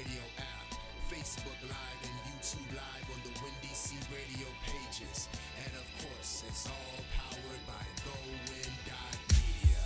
radio app, Facebook Live and YouTube Live on the Windy C radio pages. And of course, it's all powered by GoWin.media.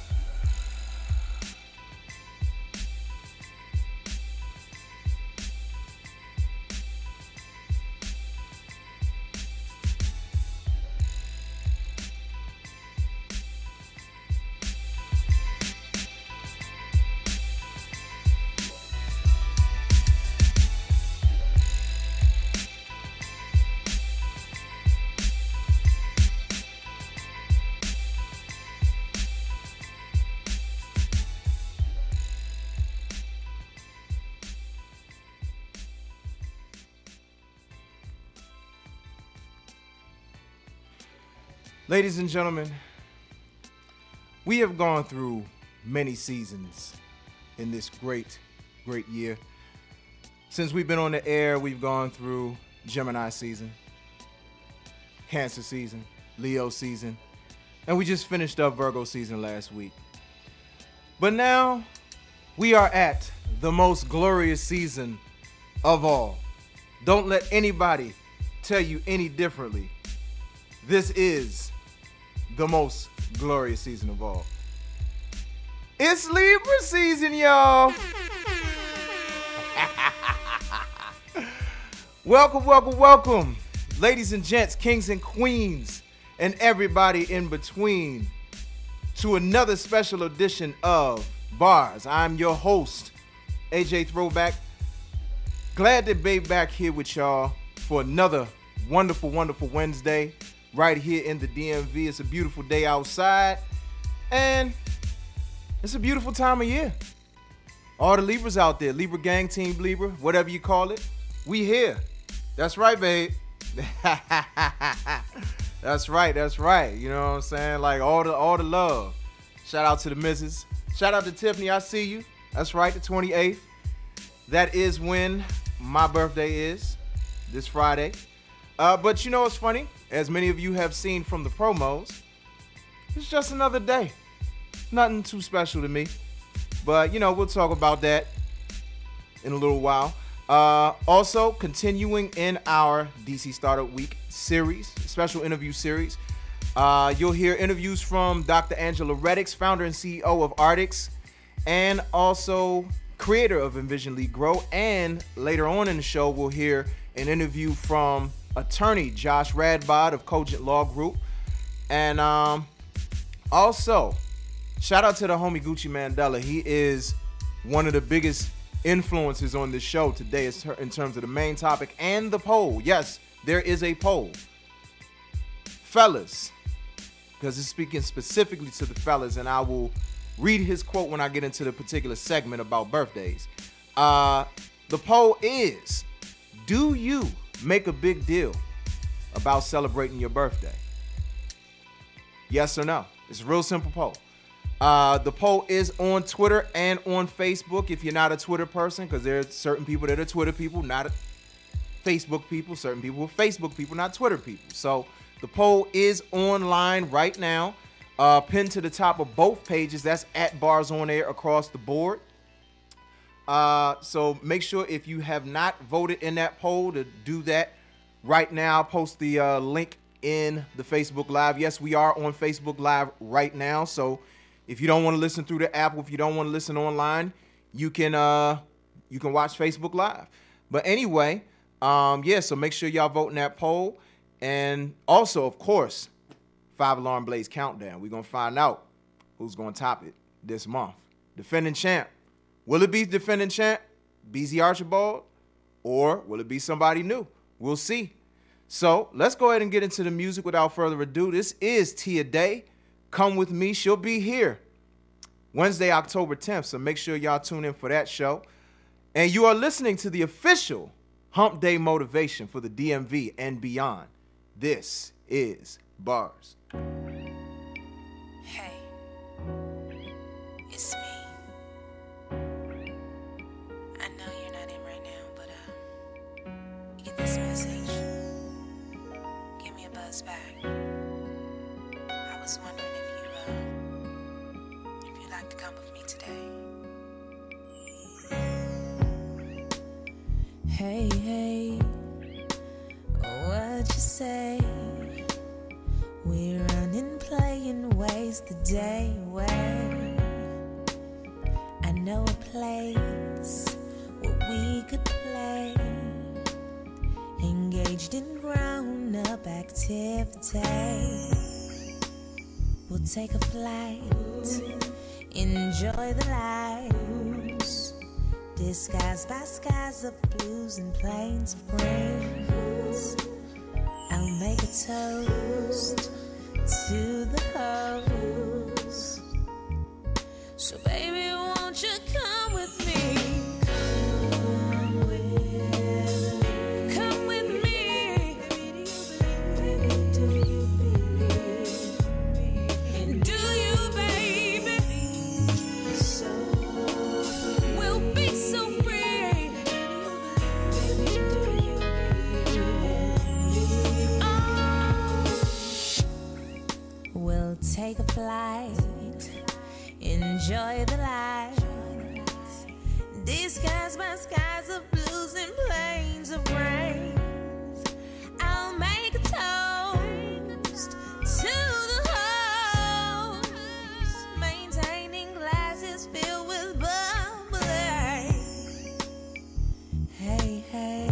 Ladies and gentlemen, we have gone through many seasons in this great year. Since we've been on the air, we've gone through Gemini season, Cancer season, Leo season, and we just finished up Virgo season last week. But now we are at the most glorious season of all. Don't let anybody tell you any differently. This is the most glorious season of all. It's Libra season, y'all. Welcome, ladies and gents, kings and queens, and everybody in between, to another special edition of Bars. I'm your host, AJ Throwback. Glad to be back here with y'all for another wonderful Wednesday. Right here in the DMV. It's a beautiful day outside, and it's a beautiful time of year. All the Libras out there, Libra gang, Team Libra, whatever you call it, we here. That's right, babe. That's right. You know what I'm saying? Like all the love. Shout out to the missus. Shout out to Tiffany. I see you. That's right, the 28th. That is when my birthday is, this Friday. But you know what's funny? As many of you have seen from the promos, it's just another day. Nothing too special to me. But, you know, we'll talk about that in a little while. Also, continuing in our DC Startup Week series, special interview series, you'll hear interviews from Dr. Angela Reddix, founder and CEO of Reddix, and also creator of Envision Lead Grow. And later on in the show, we'll hear an interview from attorney Josh Radbod of Cogent Law Group. And also, shout out to the homie Gucci Mandela. He is one of the biggest influences on this show today in terms of the main topic and the poll. Yes, there is a poll. Fellas, because it's speaking specifically to the fellas, and I will read his quote when I get into the particular segment about birthdays. The poll is, do you make a big deal about celebrating your birthday? Yes or no? It's a real simple poll. The poll is on Twitter and on Facebook if you're not a Twitter person, because there are certain people that are Twitter people, not Facebook people. Certain people are Facebook people, not Twitter people. So the poll is online right now, pinned to the top of both pages. That's at Bars On Air across the board. So make sure if you have not voted in that poll to do that right now. Post the link in the Facebook Live. Yes, we are on Facebook Live right now. So if you don't want to listen through the app, if you don't want to listen online, you can watch Facebook Live. But anyway, yeah, so make sure y'all vote in that poll. And also, of course, 5 Alarm Blaze Countdown. We're going to find out who's going to top it this month. Defending champ. Will it be defending champ, BZ Archibald, or will it be somebody new? We'll see. So let's go ahead and get into the music without further ado. This is Tia Day. Come with me. She'll be here Wednesday, October 10th. So make sure y'all tune in for that show. And you are listening to the official Hump Day motivation for the DMV and beyond. This is Bars. Hey, it's me. I know you're not in right now, but you get this message. Give me a buzz back. I was wondering if you'd like to come with me today. Hey, hey, what you say? We're running, playing, waste the day away. I know a place where we could play, engaged in grown-up activity. We'll take a flight, enjoy the lights, disguised by skies of blues and plains of greens. I'll make a toast to the host. So baby, won't you come with me? Come with me. Do you believe? Do you, baby? We'll be so free. We'll take a flight, enjoy the lights, disguised by skies of blues and plains of rains. I'll make a toast to the host, maintaining glasses filled with bubbly. Hey, hey,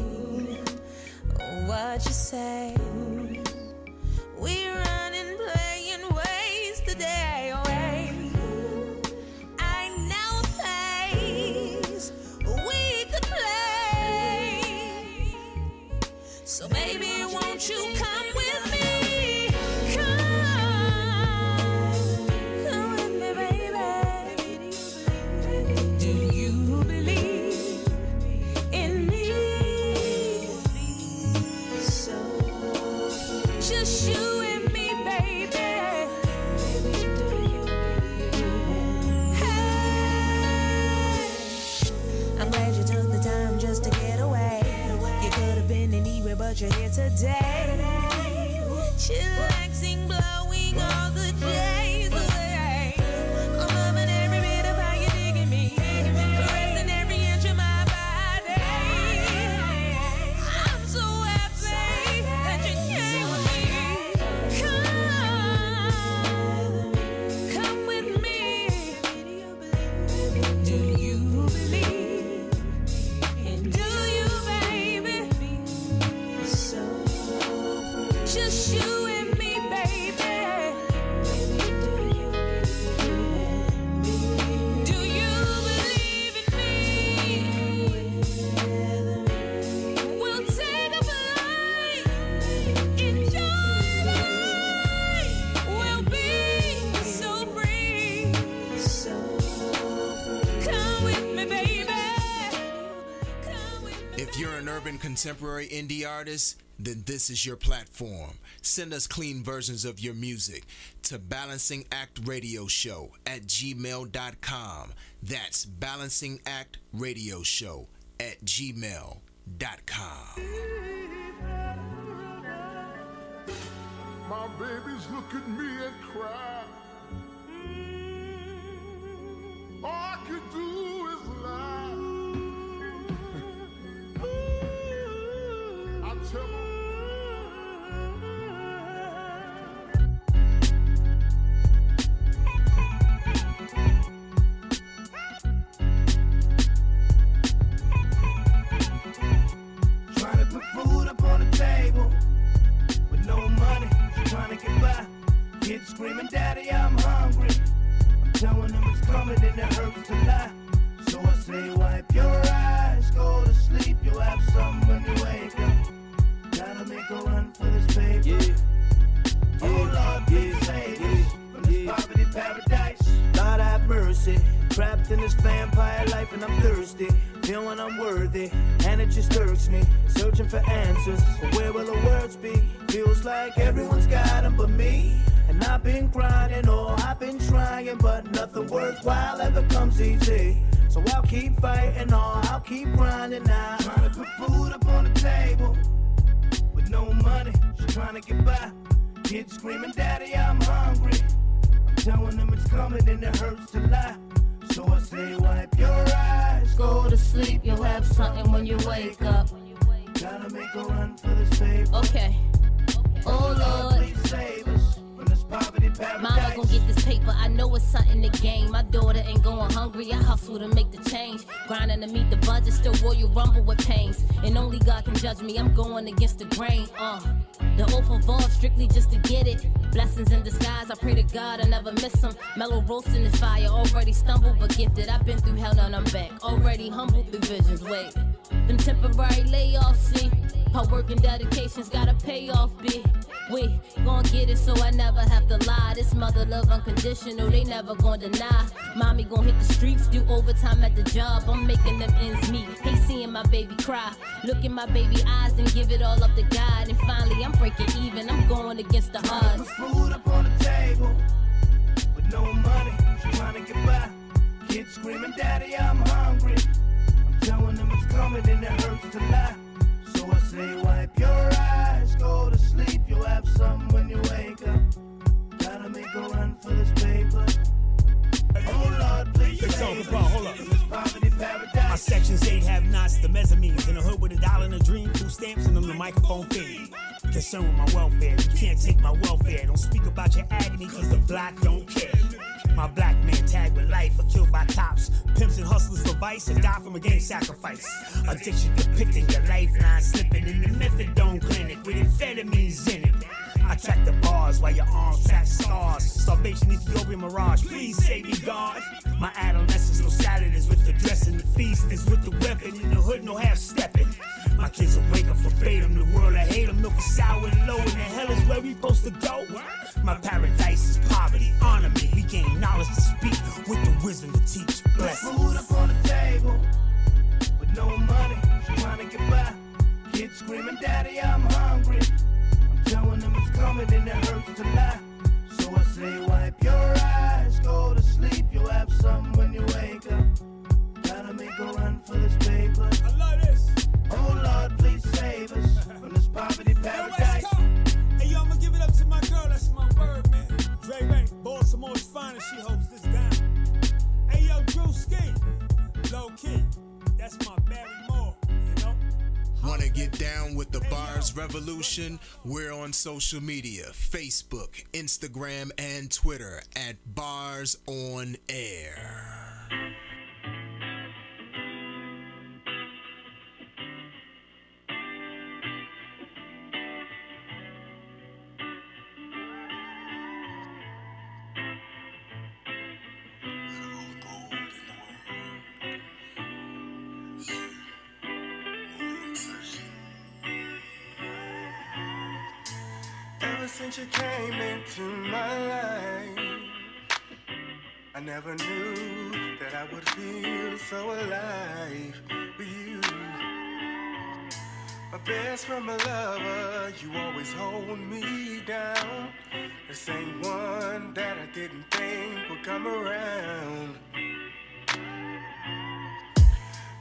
what you say? We're running, playing, waste the day away. I know a place we could play. So baby, won't you come with me? Come with me, baby. Do you believe in me? Just you and me, baby. Hey, I'm glad you took the time just to get away. You could have been anywhere, but you're here today. Chillaxing, blowing all the days away. I'm loving every bit of how you're digging me, caressing every inch of my body. I'm so happy that you came with me. Come with me. Do you believe? Do you, baby? Just you and me, baby. Do you believe in me? We'll take a flight, enjoy the light. We'll be so free. Come with me, baby. Come with me. If you're an urban contemporary indie artist, then this is your platform. Send us clean versions of your music to balancingactradioshow@gmail.com. That's balancingactradioshow@gmail.com. My babies look at me and cry. All I could do is lie. I tell them. Trying to put food up on the table with no money, trying to get by. Kids screaming, "Daddy, I'm hungry." I'm telling them it's coming and it hurts to lie. So I say, wipe your eyes, go to sleep. You'll have something when you wake up. Gotta make a run for this paper. Oh Lord, please save us from this poverty paradise. Lord have mercy, trapped in this vampire life and I'm thirsty. Feeling unworthy, and it just irks me. Searching for answers, but where will the words be? Feels like everyone's got them but me. And I've been grinding, oh, I've been trying, but nothing worthwhile ever comes easy. So I'll keep fighting, oh, I'll keep grinding now. Trying to put food up on the table with no money, just trying to get by. Kids screaming, "Daddy, I'm hungry." I'm telling them it's coming and it hurts to lie. So I say, wipe your eyes, go to sleep. sleep, you'll have something when you wake up. Gotta make a run for this paper. Okay. Oh Lord, please save us from this poverty paradise. Mama gon' get this paper, I know it's something to gain. My daughter ain't going hungry, I hustle to make the change. Grinding to meet the budget, still Royal Rumble with pains. And only God can judge me, I'm going against the grain. The oath of all, strictly just to get it. Blessings in disguise, I pray to God I never miss them. Mellow roasting this fire, already stumbled but gifted. I've been through hell, now I'm back. Already humbled through visions, wait. Them temporary layoffs, see. Hard work and dedication's gotta pay off, B. We gon' get it so I never have to lie. This mother love unconditional, they never gon' deny. Mommy gon' hit the streets, do overtime at the job. I'm making them ends meet. Hate seeing my baby cry. Look in my baby eyes and give it all up to God. And finally I'm breaking even, I'm going against the odds. Food up on the table with no money, trying to get by. Kids screaming, Daddy, I'm hungry. I'm telling them it's coming and it hurts to lie. So I say, wipe your eyes, go to sleep. You'll have some when you wake up. Gotta make a run for this paper. Oh Lord, please save us hold up. from this poverty paradise. My sections 8 have nots, the mezzanines. In the hood with $1 and a dream, food stamps and them the microphone fee. Concerned with my welfare, you can't take my welfare. Don't speak about your agony, cause the black don't care. My black man tagged with life or killed by cops. Pimps and hustlers for vice or die from a gang sacrifice. Addiction depicting your lifeline slipping in the methadone clinic with amphetamines in it. I track the bars while your arms track stars. Starvation, Ethiopian mirage, please save me, God. My adolescence, no salad is with the dress and the feast is with the weapon. In the hood, no half stepping. My kids will wake up verbatim. The world, I hate them, milk is sour and low. And the hell is where we supposed to go? My paradise is poverty, honor me. We gain knowledge to speak with the wisdom to teach. Blessings. Food up on the table with no money, trying to get by. Kids screaming, Daddy, I'm hungry. I'm telling them it's coming and it hurts to lie. So I say, wipe your eyes, go to sleep. You'll have some when you wake up. Gotta make a run for this paper. I love this. Oh Lord, please save us from this poverty paradise. Hey, yo, I'ma give it up to my girl, that's my word, man. Dre Ray, Baltimore's finest, she holds this down. Hey, yo, Drew Ski, low key, that's my Barry Moore, you know? Wanna get down with the Bars Revolution? We're on social media, Facebook, Instagram, and Twitter at Bars On Air. Ever since you came into my life, I never knew that I would feel so alive with you. My best friend, my lover, you always hold me down. The same one that I didn't think would come around.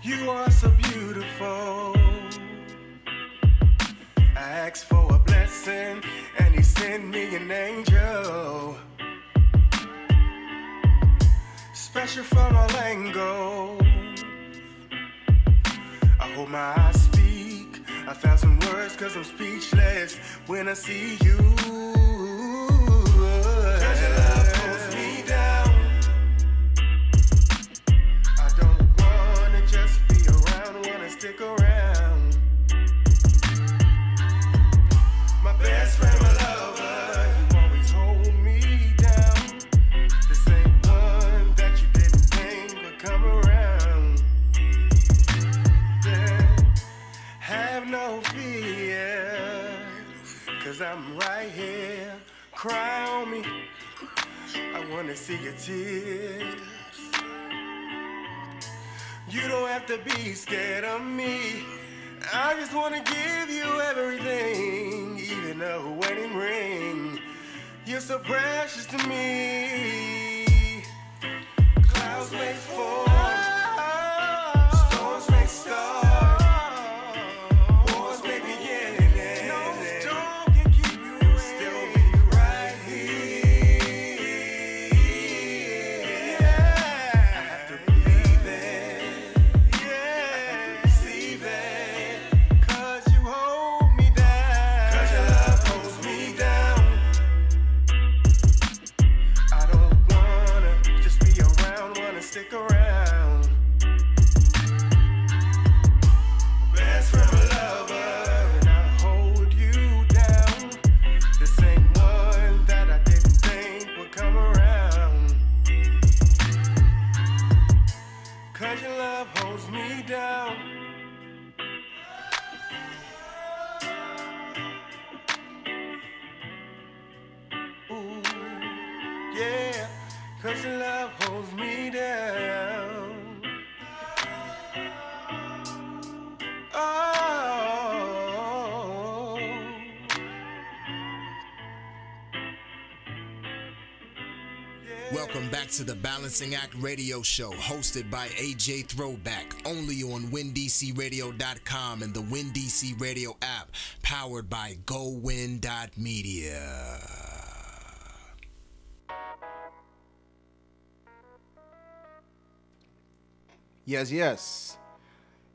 You are so beautiful. I asked for a blessing and he sent me an angel. Special from all angles. I hold my eyes speak 1,000 words cause I'm speechless when I see you. Cause your love pulls me down. I don't wanna just be around, wanna stick around. My best friend, my lover, you always hold me down. The same one that you didn't think would come around. Yeah, have no fear, cause I'm right here. Cry on me, I wanna see your tears. You don't have to be scared of me. I just wanna give you everything, even a wedding ring. You're so precious to me. Clouds may fall, storms may start, wars may begin, and no storm can keep you away. Still be right here. Yeah, I have to believe it. Yeah. your love holds me down. Ooh, yeah, 'cause your love holds me down. Oh. Welcome back to the Balancing Act Radio Show, hosted by AJ Throwback, only on WinDCRadio.com and the WinDC Radio app, powered by GoWin.media. Yes, yes.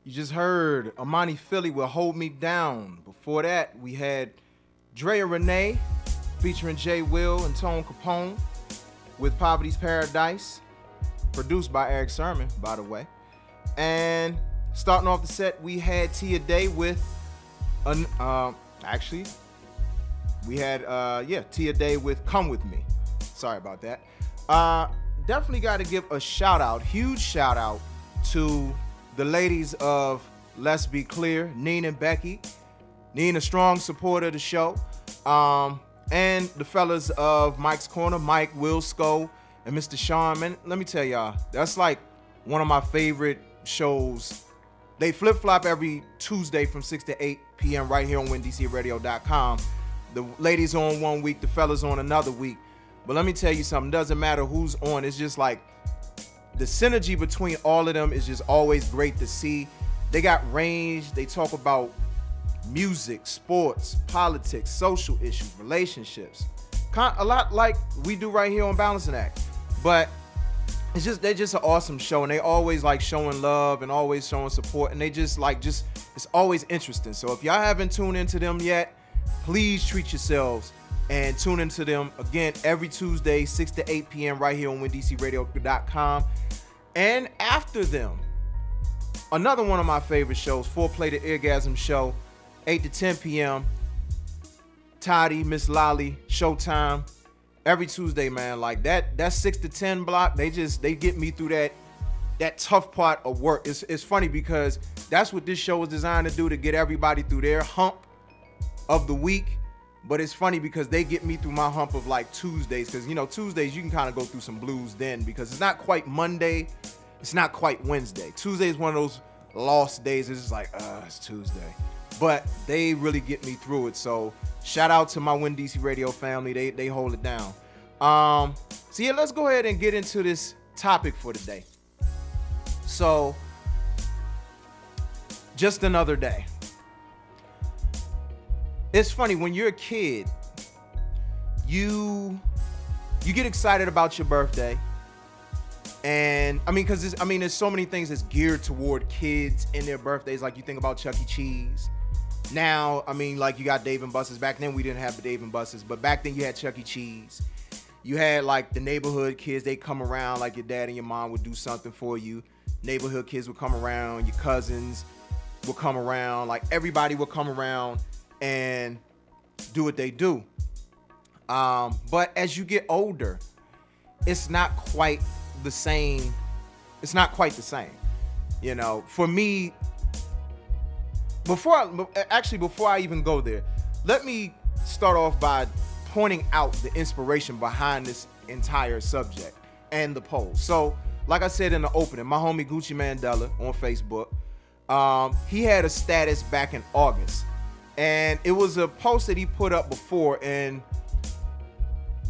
You just heard Amani Philly will Hold Me Down. Before that, we had Drea Renee featuring Jay Will and Tone Capone with Poverty's Paradise, produced by Eric Sermon, by the way. And starting off the set, we had Tia Day with Tia Day with Come With Me. Sorry about that. Definitely got to give a shout out, huge shout out to the ladies of Let's Be Clear, Nina and Becky. Nina, strong supporter of the show. And the fellas of Mike's Corner, Mike, Will Sco, and Mr. Sean. Man, let me tell y'all, that's like one of my favorite shows. They flip-flop every Tuesday from 6 to 8 p.m. right here on WinDCRadio.com. The ladies on one week, the fellas on another week. But let me tell you something, doesn't matter who's on, it's just like the synergy between all of them is just always great to see. They got range, they talk about music, sports, politics, social issues, relationships, a lot like we do right here on Balancing Act. But it's just, they're just an awesome show, and they always like showing love and always showing support, and they just it's always interesting. So if y'all haven't tuned into them yet, please treat yourselves and tune into them again every Tuesday, 6 to 8 p.m. right here on WinDCRadio.com. And after them, another one of my favorite shows, Foreplay to Orgasm Show, 8 to 10 p.m. Toddy, Miss Lolly, Showtime. Every Tuesday, man. Like that 6 to 10 block, they get me through that tough part of work. It's funny because that's what this show was designed to do, to get everybody through their hump of the week. But it's funny because they get me through my hump of like Tuesdays, because Tuesdays you can kind of go through some blues then, because it's not quite Monday, it's not quite Wednesday. Tuesday is one of those lost days. It's just like, it's Tuesday. But they really get me through it. So shout out to my WinDC Radio family. They hold it down. So yeah, let's go ahead and get into this topic for today. So, just another day. It's funny, when you're a kid, you get excited about your birthday. And there's so many things that's geared toward kids in their birthdays. Like you think about Chuck E. Cheese. Now, like you got Dave & Buster's. Back then we didn't have the Dave & Buster's, but back then you had Chuck E. Cheese. You had like the neighborhood kids. They come around, like your dad and your mom would do something for you. Neighborhood kids would come around. Your cousins would come around. Like everybody would come around and do what they do. But as you get older, it's not quite the same. It's not quite the same. For me, before I even go there, let me start off by pointing out the inspiration behind this entire subject and the poll. So, like I said in the opening, my homie Gucci Mandela on Facebook, he had a status back in August, and it was a post that he put up before, and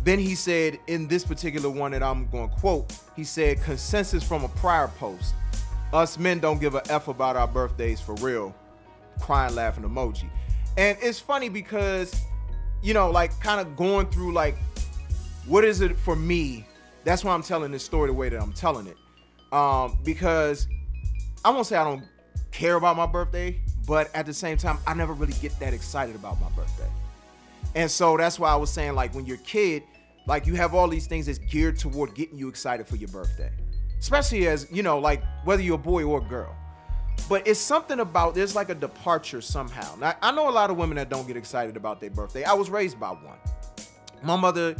then he said in this particular one that I'm going to quote, he said, "Consensus from a prior post. Us men don't give a F about our birthdays for real." Crying, laughing emoji. And it's funny because, like kind of going through like, what is it for me? That's why I'm telling this story the way that I'm telling it. Because I won't say I don't care about my birthday, but at the same time, I never really get that excited about my birthday. And so that's why I was saying, like, when you're a kid, like you have all these things that's geared toward getting you excited for your birthday. Especially as, like whether you're a boy or a girl. But it's something about, there's like a departure somehow. Now, I know a lot of women that don't get excited about their birthday. I was raised by one. My mother,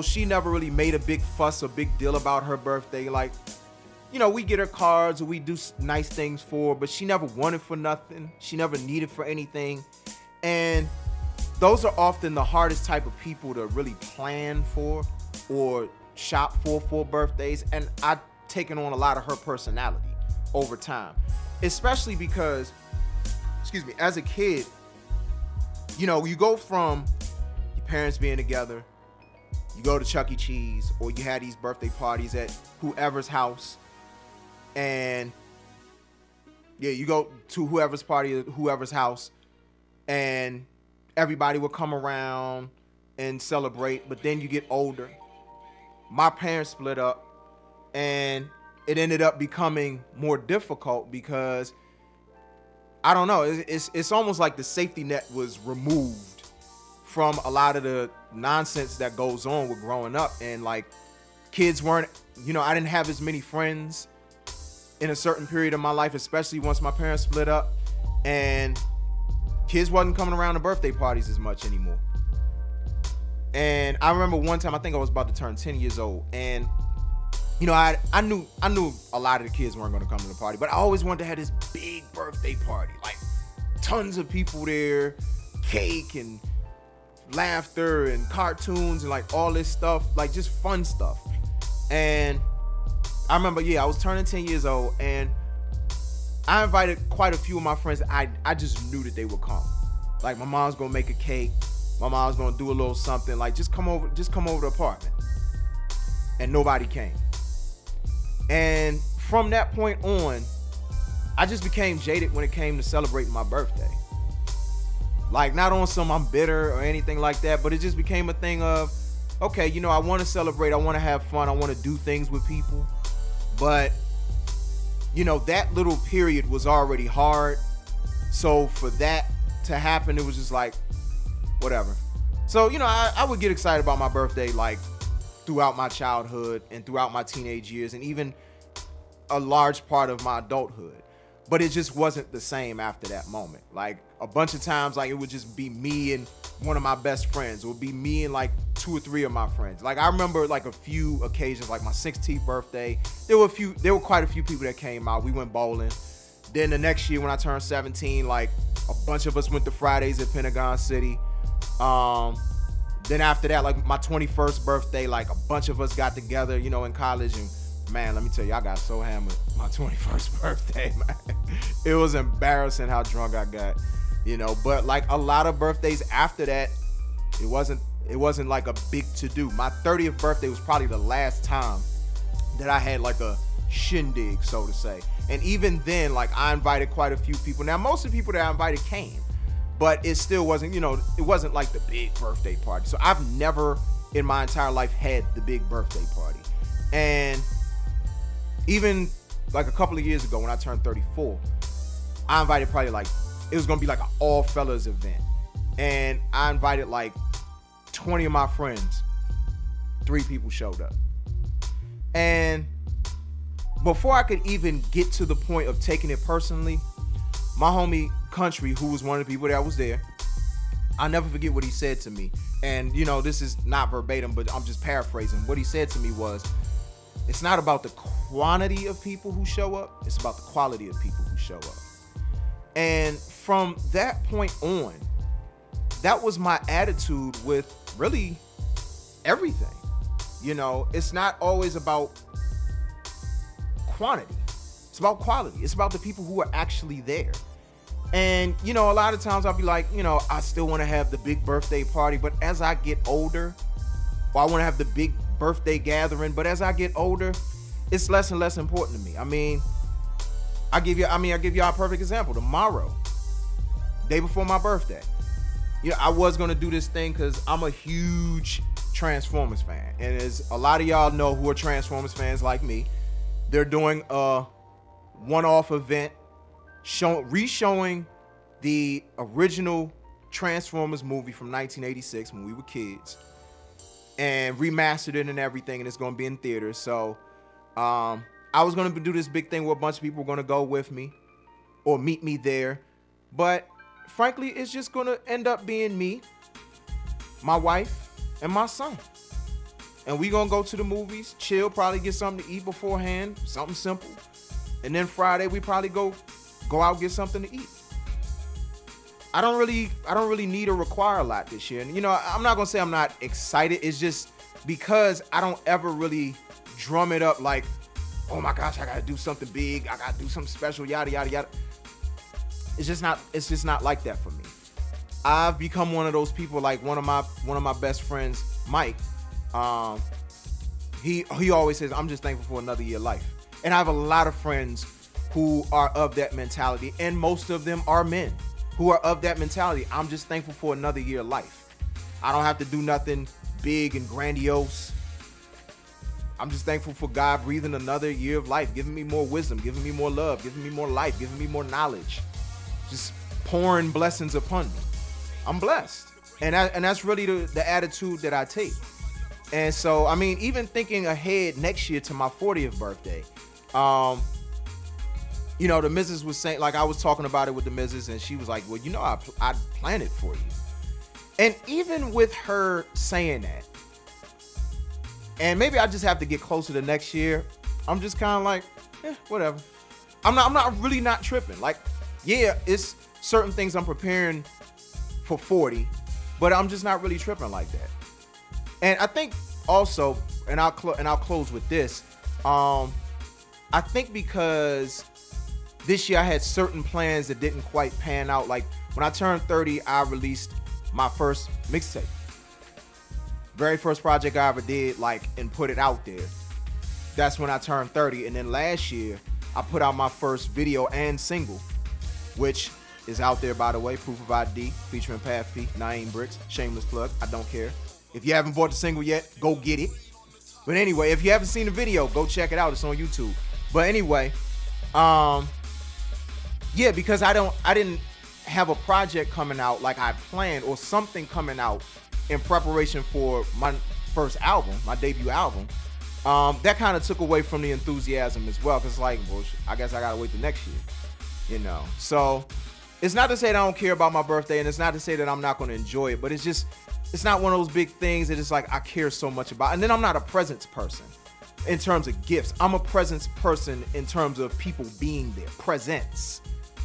she never really made a big fuss or big deal about her birthday. Like, you know, we get her cards or we do nice things for her, but she never wanted for nothing. She never needed for anything. And those are often the hardest type of people to really plan for or shop for birthdays. And I've taken on a lot of her personality over time, especially because, excuse me, as a kid, you know, you go from your parents being together, you go to Chuck E. Cheese, or you had these birthday parties at whoever's house, and yeah, you go to whoever's party at whoever's house, and everybody will come around and celebrate. But then you get older. My parents split up, and it ended up becoming more difficult because, I don't know, it's almost like the safety net was removed from a lot of the nonsense that goes on with growing up. And like, kids weren't, you know, I didn't have as many friends in a certain period of my life, especially once my parents split up, and kids wasn't coming around to birthday parties as much anymore. And I remember one time, I think I was about to turn 10 years old, and you know, I knew a lot of the kids weren't going to come to the party, but I always wanted to have this big birthday party, like tons of people there, cake and laughter and cartoons and like all this stuff, like just fun stuff. And I remember, yeah, I was turning 10 years old, and I invited quite a few of my friends. I just knew that they would come. Like, my mom's gonna make a cake, my mom's gonna do a little something, like just come over to the apartment. And nobody came. And from that point on, I just became jaded when it came to celebrating my birthday. Like, not on some I'm bitter or anything like that, but it just became a thing of, okay, you know, I want to celebrate, I want to have fun, I want to do things with people. But, you know, that little period was already hard. So for that to happen, it was just like, whatever. So, you know, I would get excited about my birthday, like, throughout my childhood and throughout my teenage years and even a large part of my adulthood. But it just wasn't the same after that moment. Like, a bunch of times, like, it would just be me and one of my best friends. It would be me and like 2 or 3 of my friends. Like, I remember like a few occasions, like my 16th birthday, there were quite a few people that came out. We went bowling. Then the next year when I turned 17, like, a bunch of us went to Fridays at Pentagon City. Then after that, like my 21st birthday, like a bunch of us got together, you know, in college. And man, let me tell you, I got so hammered my 21st birthday, man. It was embarrassing how drunk I got, you know. But like a lot of birthdays after that, it wasn't like a big to-do. My 30th birthday was probably the last time that I had like a shindig, so to say. And even then, like, I invited quite a few people. Now, most of the people that I invited came, but it still wasn't, you know, it wasn't like the big birthday party. So I've never in my entire life had the big birthday party. And even like a couple of years ago when I turned 34, I invited probably like, it was gonna be like an all fellas event. And I invited like 20 of my friends. 3 people showed up. And before I could even get to the point of taking it personally, my homie Country, who was one of the people that was there, I'll never forget what he said to me. And, you know, this is not verbatim, but I'm just paraphrasing. What he said to me was, it's not about the quantity of people who show up, it's about the quality of people who show up. And from that point on, that was my attitude with really everything. You know, it's not always about quantity. It's about quality. It's about the people who are actually there. And, you know, a lot of times I'll be like, you know, I still want to have the big birthday party, but as I get older, well, I want to have the big birthday gathering, but as I get older, it's less and less important to me. I mean, I'll give y'all a perfect example. Tomorrow, day before my birthday, you know, I was going to do this thing because I'm a huge Transformers fan. And as a lot of y'all know who are Transformers fans like me, they're doing a one-off event re-showing the original Transformers movie from 1986 when we were kids, and remastered it and everything, and it's going to be in theaters. So I was going to do this big thing where a bunch of people were going to go with me or meet me there, but frankly, it's just going to end up being me, my wife, and my son. and we gonna go to the movies, chill, probably get something to eat beforehand, something simple. And then Friday we probably go out and get something to eat. I don't really need or require a lot this year. And you know, I'm not gonna say I'm not excited. It's just because I don't ever really drum it up like, oh my gosh, I gotta do something big, I gotta do something special, yada yada yada. It's just not like that for me. I've become one of those people, like one of my best friends, Mike. He always says, I'm just thankful for another year of life. And I have a lot of friends who are of that mentality, and most of them are men who are of that mentality. I'm just thankful for another year of life. I don't have to do nothing big and grandiose. I'm just thankful for God breathing another year of life, giving me more wisdom, giving me more love, giving me more life, giving me more knowledge, just pouring blessings upon me. I'm blessed. And that's really the attitude that I take. And so, I mean, even thinking ahead next year to my 40th birthday, you know, the missus was saying, like, I was talking about it with the missus, and she was like, well, you know, I planned it for you. And even with her saying that, and maybe I just have to get closer to next year, I'm just kind of like, whatever. I'm not really not tripping. Like, yeah, it's certain things I'm preparing for 40, but I'm just not really tripping like that. And I think also, and I'll close with this. I think because this year I had certain plans that didn't quite pan out. Like when I turned 30, I released my first mixtape. Very first project I ever did, like, and put it out there. That's when I turned 30. And then last year, I put out my first video and single, which is out there, by the way, Proof of ID, featuring Path P, Naeem Bricks, shameless plug, I don't care. If you haven't bought the single yet, go get it. But anyway, if you haven't seen the video, go check it out, it's on YouTube. But anyway, yeah, because I didn't have a project coming out like I planned, or something coming out in preparation for my first album, my debut album. That kind of took away from the enthusiasm as well, because like, well, I guess I gotta wait the next year, you know. So it's not to say that I don't care about my birthday, and it's not to say that I'm not going to enjoy it, but it's just, it's not one of those big things that it's like I care so much about. And then I'm not a presents person in terms of gifts. I'm a presents person in terms of people being there, presents,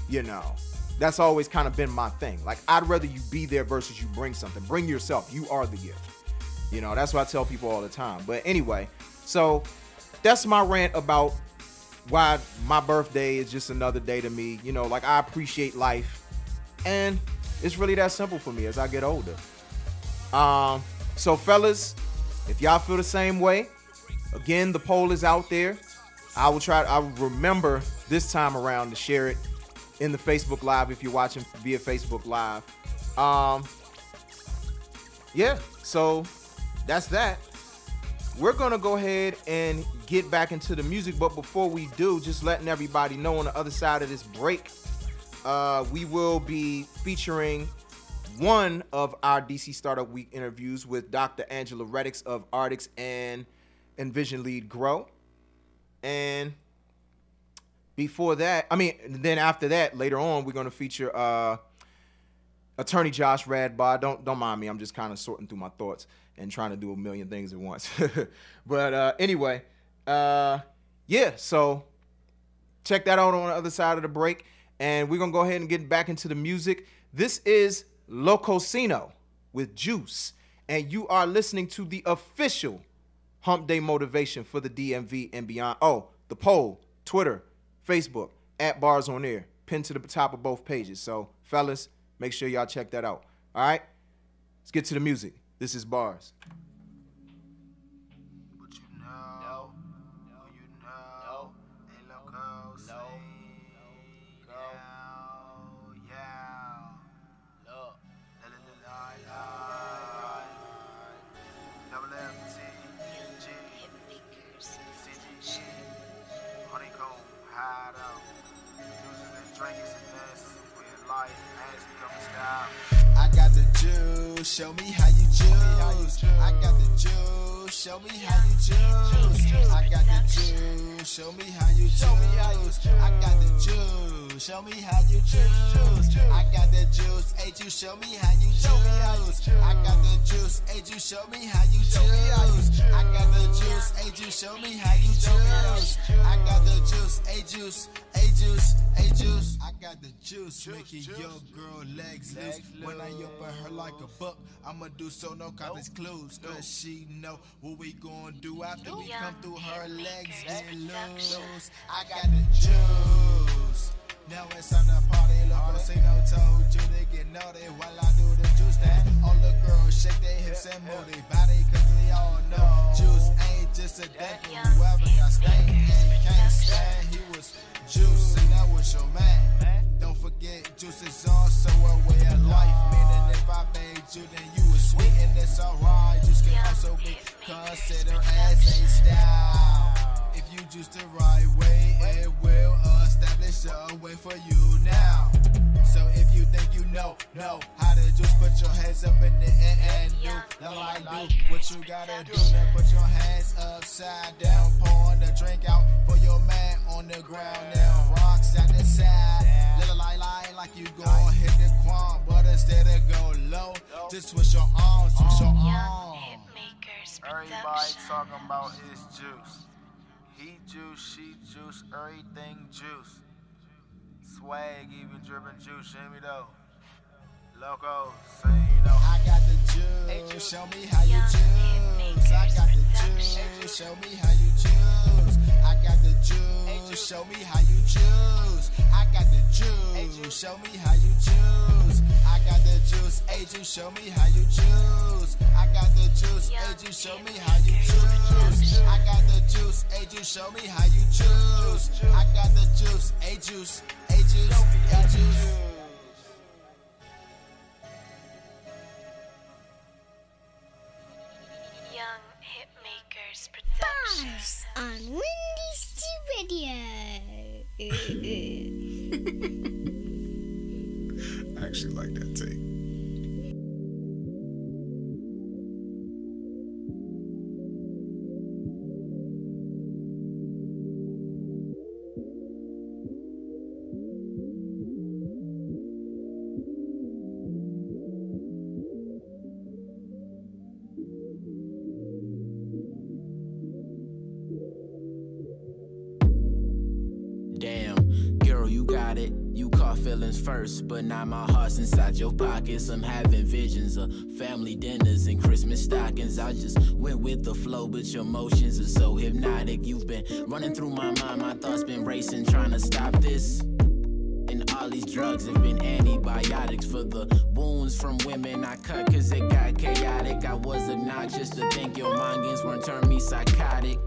you know. That's always kind of been my thing. Like, I'd rather you be there versus you bring something. Bring yourself. You are the gift. You know, that's what I tell people all the time. But anyway, so that's my rant about why my birthday is just another day to me. You know, like, I appreciate life. And it's really that simple for me as I get older. So fellas, if y'all feel the same way, again, the poll is out there. I will remember this time around to share it in the Facebook Live if you're watching via Facebook Live. Yeah, so that's that. We're gonna go ahead and get back into the music, but before we do, just letting everybody know on the other side of this break, we will be featuring one of our DC Startup Week interviews with Dr. Angela Reddix of Reddix and Envision Lead Grow. And before that, then after that, later on, we're going to feature Attorney Josh Radbod. Don't mind me. I'm just kind of sorting through my thoughts and trying to do a million things at once. But anyway, yeah, so check that out on the other side of the break. And we're going to go ahead and get back into the music. This is Locosino with Juice. And you are listening to the official Hump Day Motivation for the DMV and beyond. Oh, the poll, Twitter, Facebook, @BarsOnAir, pinned to the top of both pages. So, fellas, make sure y'all check that out. All right? Let's get to the music. This is Bars. But you know, ain't loco, say, double FT, G, CG, honeycomb, hide out, using and drinking some mess, with life, has become a style. I got the juice, show me how you juice. I got the juice, show me how you juice. I got the juice, show me how you juice. I got the juice, show me how you choose. I got the juice, hey juice, show me how you choose. I got the juice, hey juice, show me how you choose. I got the juice, hey juice, show me how you choose. I got the juice, hey juice, hey juice, hey juice. I got the juice, making your girl legs loose. When I open her like a book, I'ma do so no cause clues. Cause she know what we gon' do after we come through her legs get loose. I got the juice. Now it's time to party, loco, say no told you to get naughty while I do the juice dance. All the girls shake their hips and move their body, cause we all know juice ain't just a deck. Whoever got stained and can't stand, he was juice, and that was your man. Don't forget, juice is also a way of life. Meaning if I made you, then you was sweet, and it's alright. Juice can also be considered as a style. If you juice the right way, it will establish a way for you now. So if you think you know how to juice, put your hands up in the air and do like I do. What you gotta do, then put your hands upside down, pouring the drink out for your man on the ground. Now rocks at the side, little like you gon' hit the quam, but instead of go low, just switch your arms, switch your arms. Everybody talking about his juice. He juice, she juice, everything juice. Swag even dripping juice, hear me though. Loco, say you know. I got the juice, show me how you choose. I got the juice, show me how you choose. I got the juice, show me how you choose. I got the juice, show me how you choose. I got the juice, hey juice, show me how you choose. I got the juice, hey juice, show me how you choose. I got the juice, hey juice, show me how you choose. I got the juice, hey juice, hey juice, hey juice. Young Hitmakers Productions on Windy's Radio. I actually like that take. Damn, girl, you got it. You caught feelings first, but now my heart's inside your pockets. I'm having visions of family dinners and Christmas stockings. I just went with the flow, but your motions are so hypnotic. You've been running through my mind, my thoughts been racing, trying to stop this. And all these drugs have been antibiotics for the wounds from women I cut, cause it got chaotic. I was obnoxious to think your mongins weren't turn me psychotic.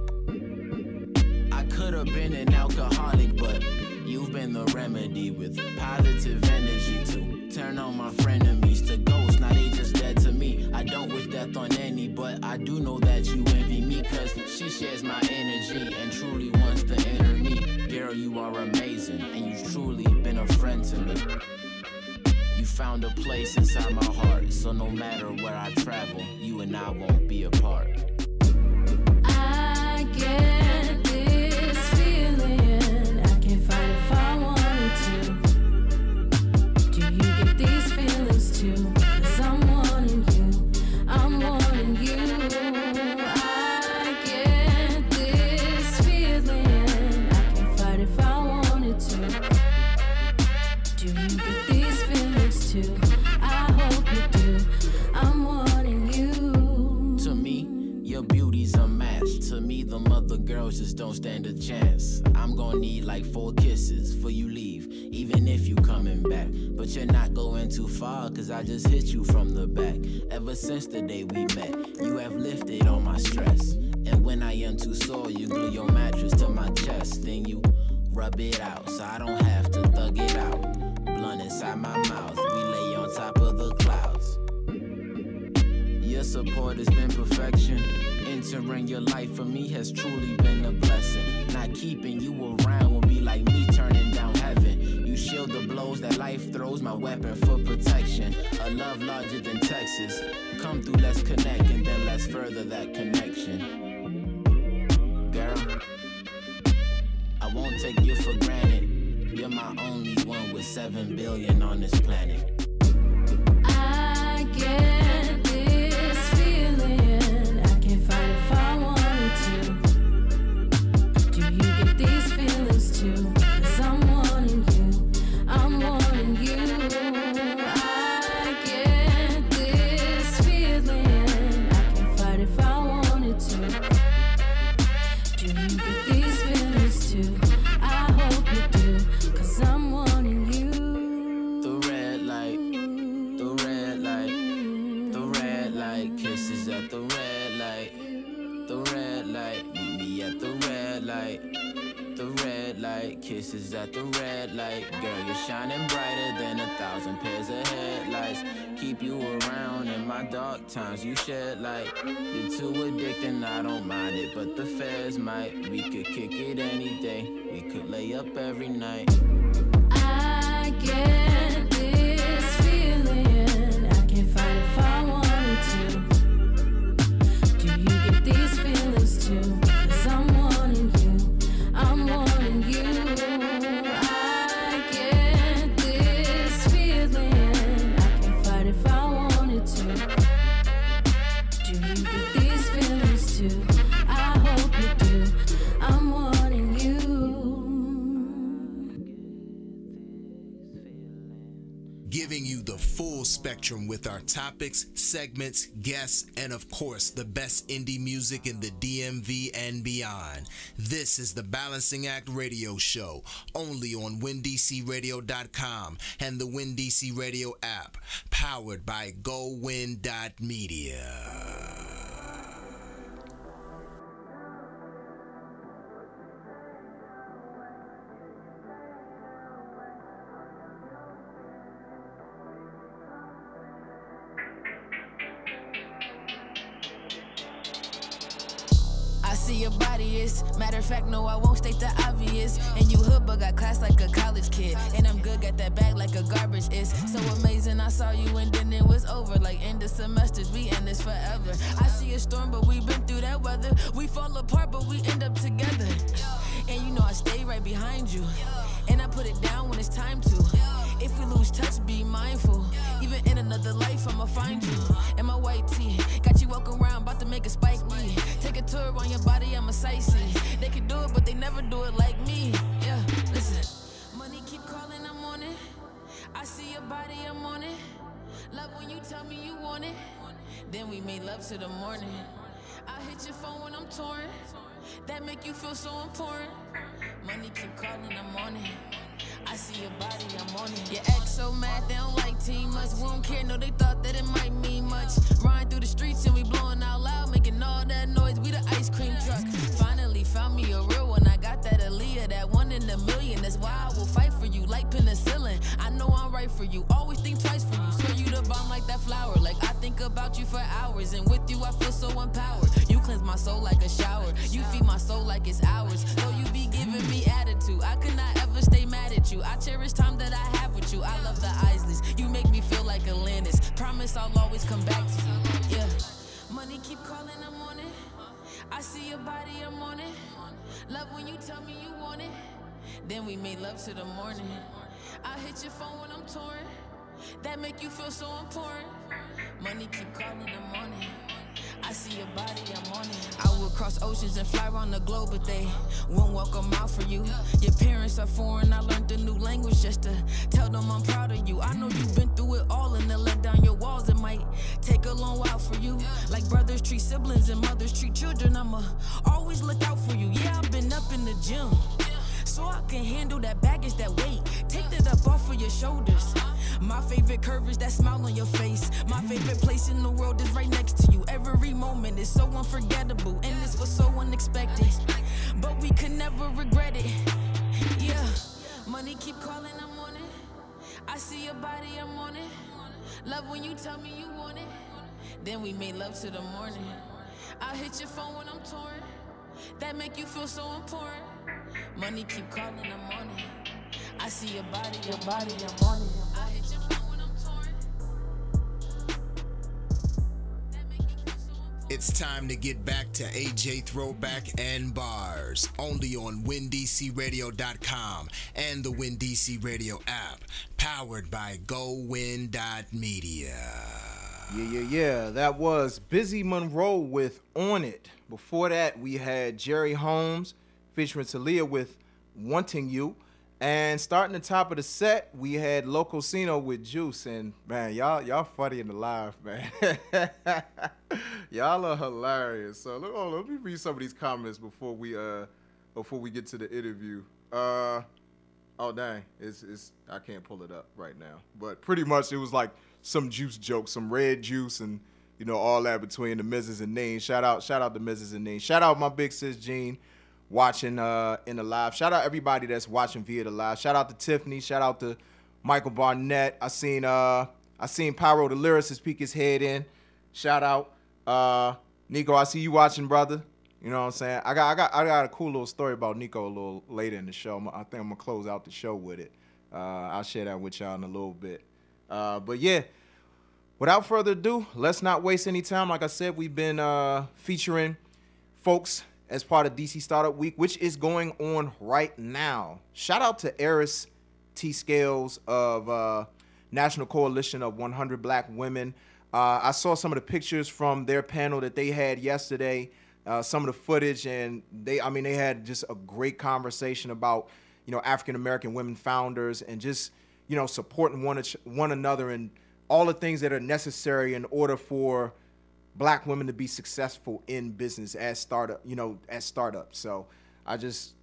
I could have been an alcoholic, but you've been the remedy with positive energy to turn on my frenemies to ghosts. Now they just dead to me. I don't wish death on any, but I do know that you envy me, cause she shares my energy and truly wants to enter me. Girl, you are amazing, and you've truly been a friend to me. You found a place inside my heart, so no matter where I travel, you and I won't be apart. I get this feeling, I can't fight if I wanted to. Do you get these feelings too? Cause I'm wanting you, I'm wanting you. I get this feeling, I can't fight if I wanted to. Do you get these feelings too? I hope you do, I'm wanting you. To me, your beauty's unmatched. To me, the mother girls just don't stand a chance. I'm gonna need like 4 kisses before you leave, even if you coming back. But you're not going too far, cause I just hit you from the back. Ever since the day we met, you have lifted all my stress. And when I am too sore, you glue your mattress to my chest. Then you rub it out, so I don't have to thug it out. Blunt inside my mouth, we lay on top of the clouds. Your support has been perfection. Entering your life for me has truly been a blessing. Not keeping you around will be like me turning down heaven. You shield the blows that life throws, my weapon for protection. A love larger than Texas. Come through, let's connect, and then let's further that connection. Girl, I won't take you for granted. You're You're my only one with 7 billion on this planet. I get this feeling, I can't fight if I wanted to. Do you get these feelings too? 'Cause I'm wanting you, I'm wanting you. I get this feeling, I can't fight if I wanted to. Do you get these feelings too? I hope you do, 'cause I'm wanting you. The red light, the red light, the red light, kisses at the red light, the red light, meet me at the red light, the red light, kisses at the red light. Girl, you're shining brighter than 1,000 pairs of headlights. Keep you around in my dark times, you shed light. You're too addicting, I don't mind it, but the feds might. We could kick it any day, we could lay up every night. I get this feeling, I can't fight if I wanted to. Do you get these feelings too? 'Cause I'm wanting you, I'm wanting you. I get this feeling, I can't fight if I wanted to. Do you get these feelings too? I hope you do, I'm wanting you. Giving you the full spectrum with our topics, segments, guests, and of course, the best indie music in the DMV and beyond. This is the Balancing Act Radio Show, only on WinDCRadio.com and the WinDC Radio app, powered by GoWin.media. I see your body is, matter of fact, no, I won't state the obvious. And you hood, but got class like a college kid. And I'm good, got that bag like a garbage is. So amazing, I saw you and then it was over. Like end of semesters, we end this forever. I see a storm, but we been through that weather. We fall apart, but we end up together. And you know I stay right behind you. And I put it down when it's time to. If we lose touch, be mindful. Even in another life, I'ma find you. And my white tee, got you walking around, about to make a Spike Lee. Take a tour on your body, I'm a sightsee. They can do it, but they never do it like me. Yeah, listen. Money keep calling, I'm on it. I see your body, I'm on it. Love when you tell me you want it. Then we made love to the morning. I hit your phone when I'm torn. That make you feel so important. Money keep calling, I'm on it. I see your body, I'm on it. Your ex so mad, they don't like team much. We don't care, no, they thought that it might mean much. Riding through the streets and we blowing out loud, making all that noise, we the ice cream truck. Finally found me a real one, I got that Aaliyah, that 1 in a million. That's why I will fight for you, like penicillin. I know I'm right for you, always think twice for you. Swear you the bomb like that flower, like I think about you for hours. And with you I feel so empowered. You cleanse my soul like a shower, you feed my soul like it's ours. Though you be giving me attitude, I could not ever stay mad at you. I cherish time that I have with you. I love the Isleys, you make me feel like Atlantis. Promise I'll always come back to you. Yeah, money keep calling, I'm on it. I see your body, I'm on it. Love when you tell me you want it. Then we made love to the morning. I hit your phone when I'm torn. That make you feel so important. Money keep calling, I'm on it. I see your body, I'm on it. I would cross oceans and fly around the globe, but they won't walk a mile for you. Your parents are foreign, I learned a new language just to tell them I'm proud of you. I know you've been through it all and to let down your walls, it might take a long while for you. Like brothers treat siblings and mothers treat children, I'ma always look out for you. Yeah, I've been up in the gym, so I can handle that baggage, that weight. Take that up off of your shoulders. My favorite curve is that smile on your face. My favorite place in the world is right next to you. Every moment is so unforgettable, and this was so unexpected, but we could never regret it. Yeah, money keep calling, I'm on it. I see your body, I'm on it. Love when you tell me you want it. Then we made love to the morning. I hit your phone when I'm torn. That make you feel so important. Money keep calling, I'm on it. I see your body, I'm on it. I hit your phone when I'm torn. That make you feel so important. It's time to get back to AJ Throwback and Bars, only on WinDCRadio.com and the WinDC Radio app, powered by GoWin.media. Yeah. That was Busy Monroe with On It. Before that, we had Jerry Holmes featuring Talia with Wanting You. And starting the top of the set, we had Locosino with Juice. And man, y'all funny in the live, man. Y'all are hilarious. So let me read some of these comments before we get to the interview. Oh dang, it's I can't pull it up right now. But pretty much it was like some Juice jokes, some red juice, and you know all that between the Mrs. and Neen. Shout out to Mrs. and Neen. Shout out my big sis Jean watching in the live. Shout out everybody that's watching via the live. Shout out to Tiffany. Shout out to Michael Barnett. I seen Pyro the lyricist peek his head in. Shout out Nico. I see you watching, brother. You know what I'm saying? I got a cool little story about Nico a little later in the show. I think I'm gonna close out the show with it. I'll share that with y'all in a little bit. But yeah, without further ado, let's not waste any time. Like I said, we've been featuring folks as part of DC Startup Week, which is going on right now. Shout out to Eris T. Scales of National Coalition of 100 Black Women. I saw some of the pictures from their panel that they had yesterday, some of the footage, and they had just a great conversation about, you know, African-American women founders and just, you know, supporting one another and all the things that are necessary in order for Black women to be successful in business as startups. So I just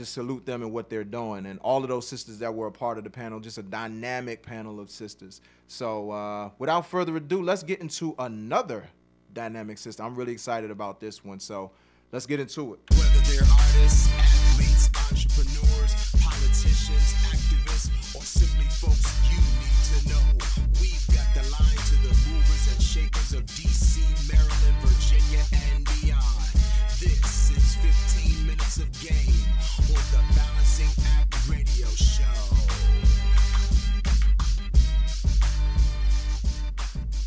salute them and what they're doing, and all of those sisters that were a part of the panel, just a dynamic panel of sisters. So without further ado, let's get into another dynamic sister. I'm really excited about this one, so let's get into it. Whether they're artists, athletes, entrepreneurs, politicians, activists, or simply folks you need to know, we've got the line to the movers and shakers of DC, Maryland, Virginia, and beyond. This is 15 minutes of game on the Balancing Act Radio Show.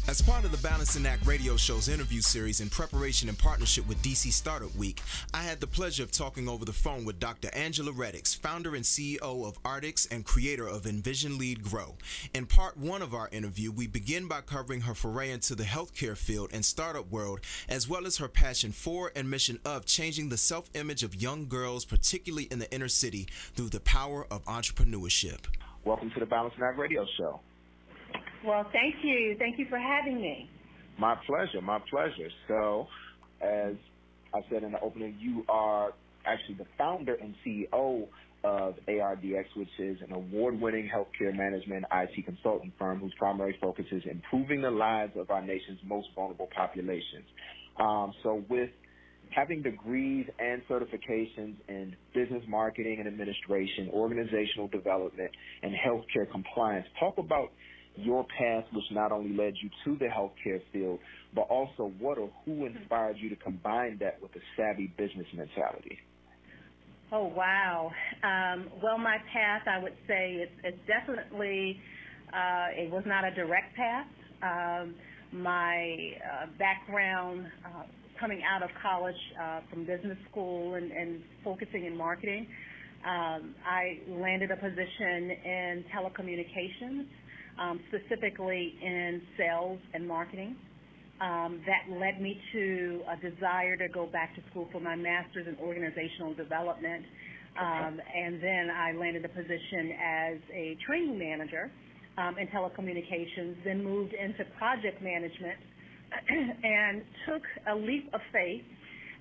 As part of the Balancing Act Radio Show's interview series in preparation and partnership with DC Startup Week, I had the pleasure of talking over the phone with Dr. Angela Reddix, founder and CEO of Reddix and creator of Envision Lead Grow. In part one of our interview, we begin by covering her foray into the healthcare field and startup world, as well as her passion for and mission of changing the self-image of young girls, particularly in the inner city, through the power of entrepreneurship. Welcome to the Balancing Act Radio Show. Well, thank you. Thank you for having me. My pleasure. My pleasure. So, as I said in the opening, you are actually the founder and CEO of ARDX, which is an award-winning healthcare management IT consulting firm whose primary focus is improving the lives of our nation's most vulnerable populations. So with having degrees and certifications in business marketing and administration, organizational development, and healthcare compliance, talk about your path, which not only led you to the healthcare field, but also what or who inspired you to combine that with a savvy business mentality. Oh, wow. Well, my path, I would say it's definitely, it was not a direct path. My background coming out of college from business school and focusing in marketing, I landed a position in telecommunications, specifically in sales and marketing. That led me to a desire to go back to school for my master's in organizational development. And then I landed a position as a training manager in telecommunications, then moved into project management and took a leap of faith.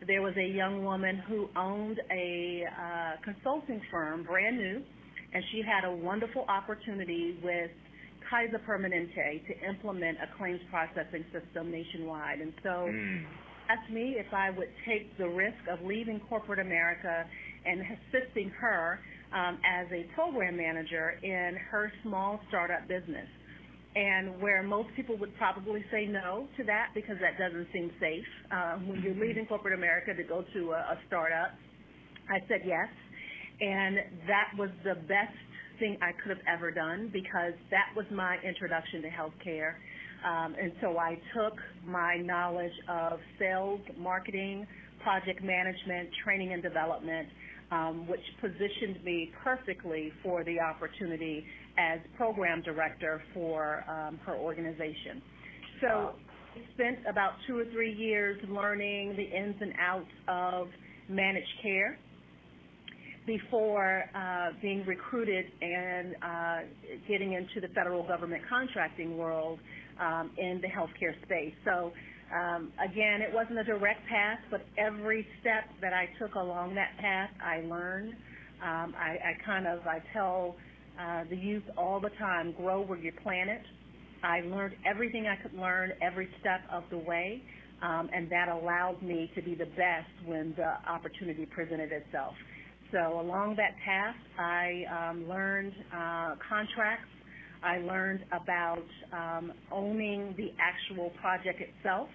There was a young woman who owned a consulting firm, brand new, and she had a wonderful opportunity with Kaiser Permanente to implement a claims processing system nationwide. And so asked me if I would take the risk of leaving corporate America and assisting her as a program manager in her small startup business. And where most people would probably say no to that because that doesn't seem safe, when you're leaving corporate America to go to a startup, I said yes. And that was the best thing I could have ever done because that was my introduction to healthcare. And so I took my knowledge of sales, marketing, project management, training and development, which positioned me perfectly for the opportunity as program director for her organization. So I spent about 2 or 3 years learning the ins and outs of managed care before being recruited and getting into the federal government contracting world in the healthcare space. So again, it wasn't a direct path, but every step that I took along that path, I learned. I tell the youth all the time, grow where you plant it. I learned everything I could learn every step of the way, and that allowed me to be the best when the opportunity presented itself. So along that path, I learned contracts. I learned about owning the actual project itself.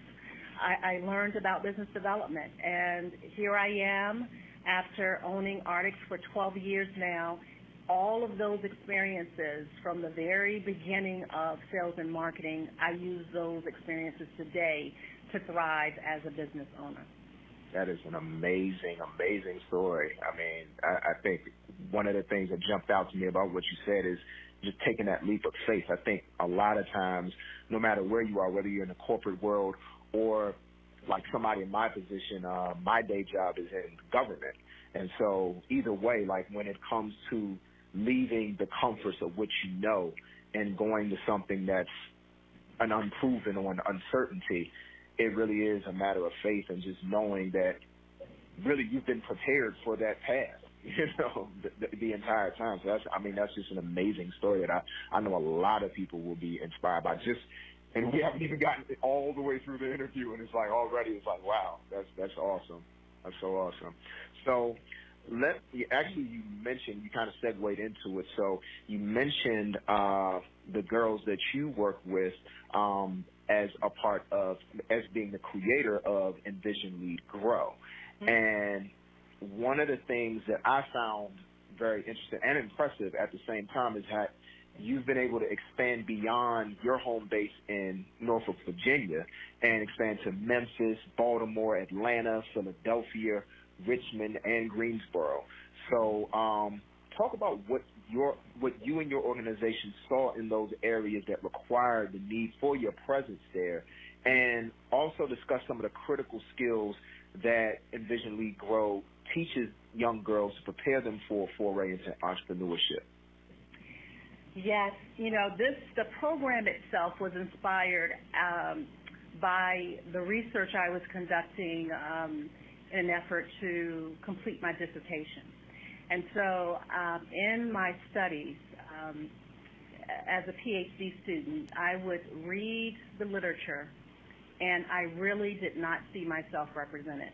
I learned about business development. And here I am after owning Reddix for 12 years now. All of those experiences from the very beginning of sales and marketing, I use those experiences today to thrive as a business owner. That is an amazing, amazing story. I mean, I think one of the things that jumped out to me about what you said is just taking that leap of faith. I think a lot of times, no matter where you are, whether you're in the corporate world or like somebody in my position, my day job is in government. And so either way, like when it comes to leaving the comforts of what you know and going to something that's an unproven or an uncertainty, it really is a matter of faith and just knowing that really you've been prepared for that path, you know, the entire time. So that's just an amazing story that I know a lot of people will be inspired by. And we haven't even gotten all the way through the interview, and it's like already it's like, wow, that's awesome. That's so awesome. So you mentioned, you kind of segued into it. So you mentioned the girls that you work with as being the creator of Envision Lead Grow. Mm-hmm. And one of the things that I found very interesting and impressive at the same time is that you've been able to expand beyond your home base in Norfolk, Virginia, and expand to Memphis, Baltimore, Atlanta, Philadelphia, Richmond, and Greensboro. So talk about what you and your organization saw in those areas that required the need for your presence there, and also discuss some of the critical skills that Envision Lead Grow teaches young girls to prepare them for a foray into entrepreneurship. Yes, the program itself was inspired by the research I was conducting in an effort to complete my dissertation. And so in my studies, as a PhD student, I would read the literature, and I really did not see myself represented.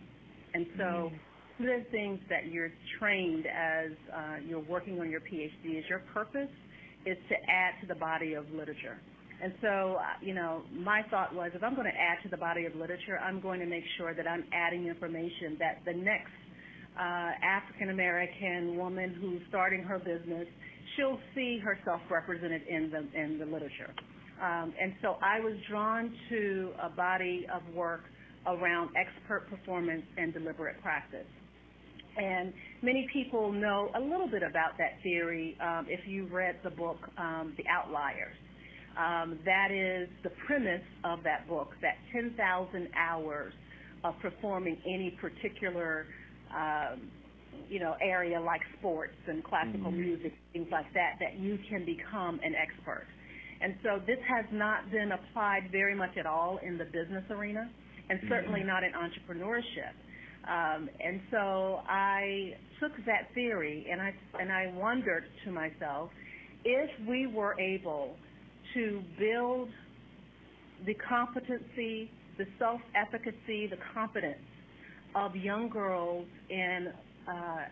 And so one of the things that you're trained as you're working on your PhD is your purpose is to add to the body of literature. And so, my thought was, if I'm going to add to the body of literature, I'm going to make sure that I'm adding information that the next African-American woman who's starting her business, she'll see herself represented in the literature. And so I was drawn to a body of work around expert performance and deliberate practice. And many people know a little bit about that theory if you read the book, The Outliers. That is the premise of that book, that 10,000 hours of performing any particular area like sports and classical music, things like that you can become an expert. And so this has not been applied very much at all in the business arena, and certainly not in entrepreneurship. And so I took that theory and I wondered to myself, if we were able to build the competency, the self-efficacy, the confidence of young girls in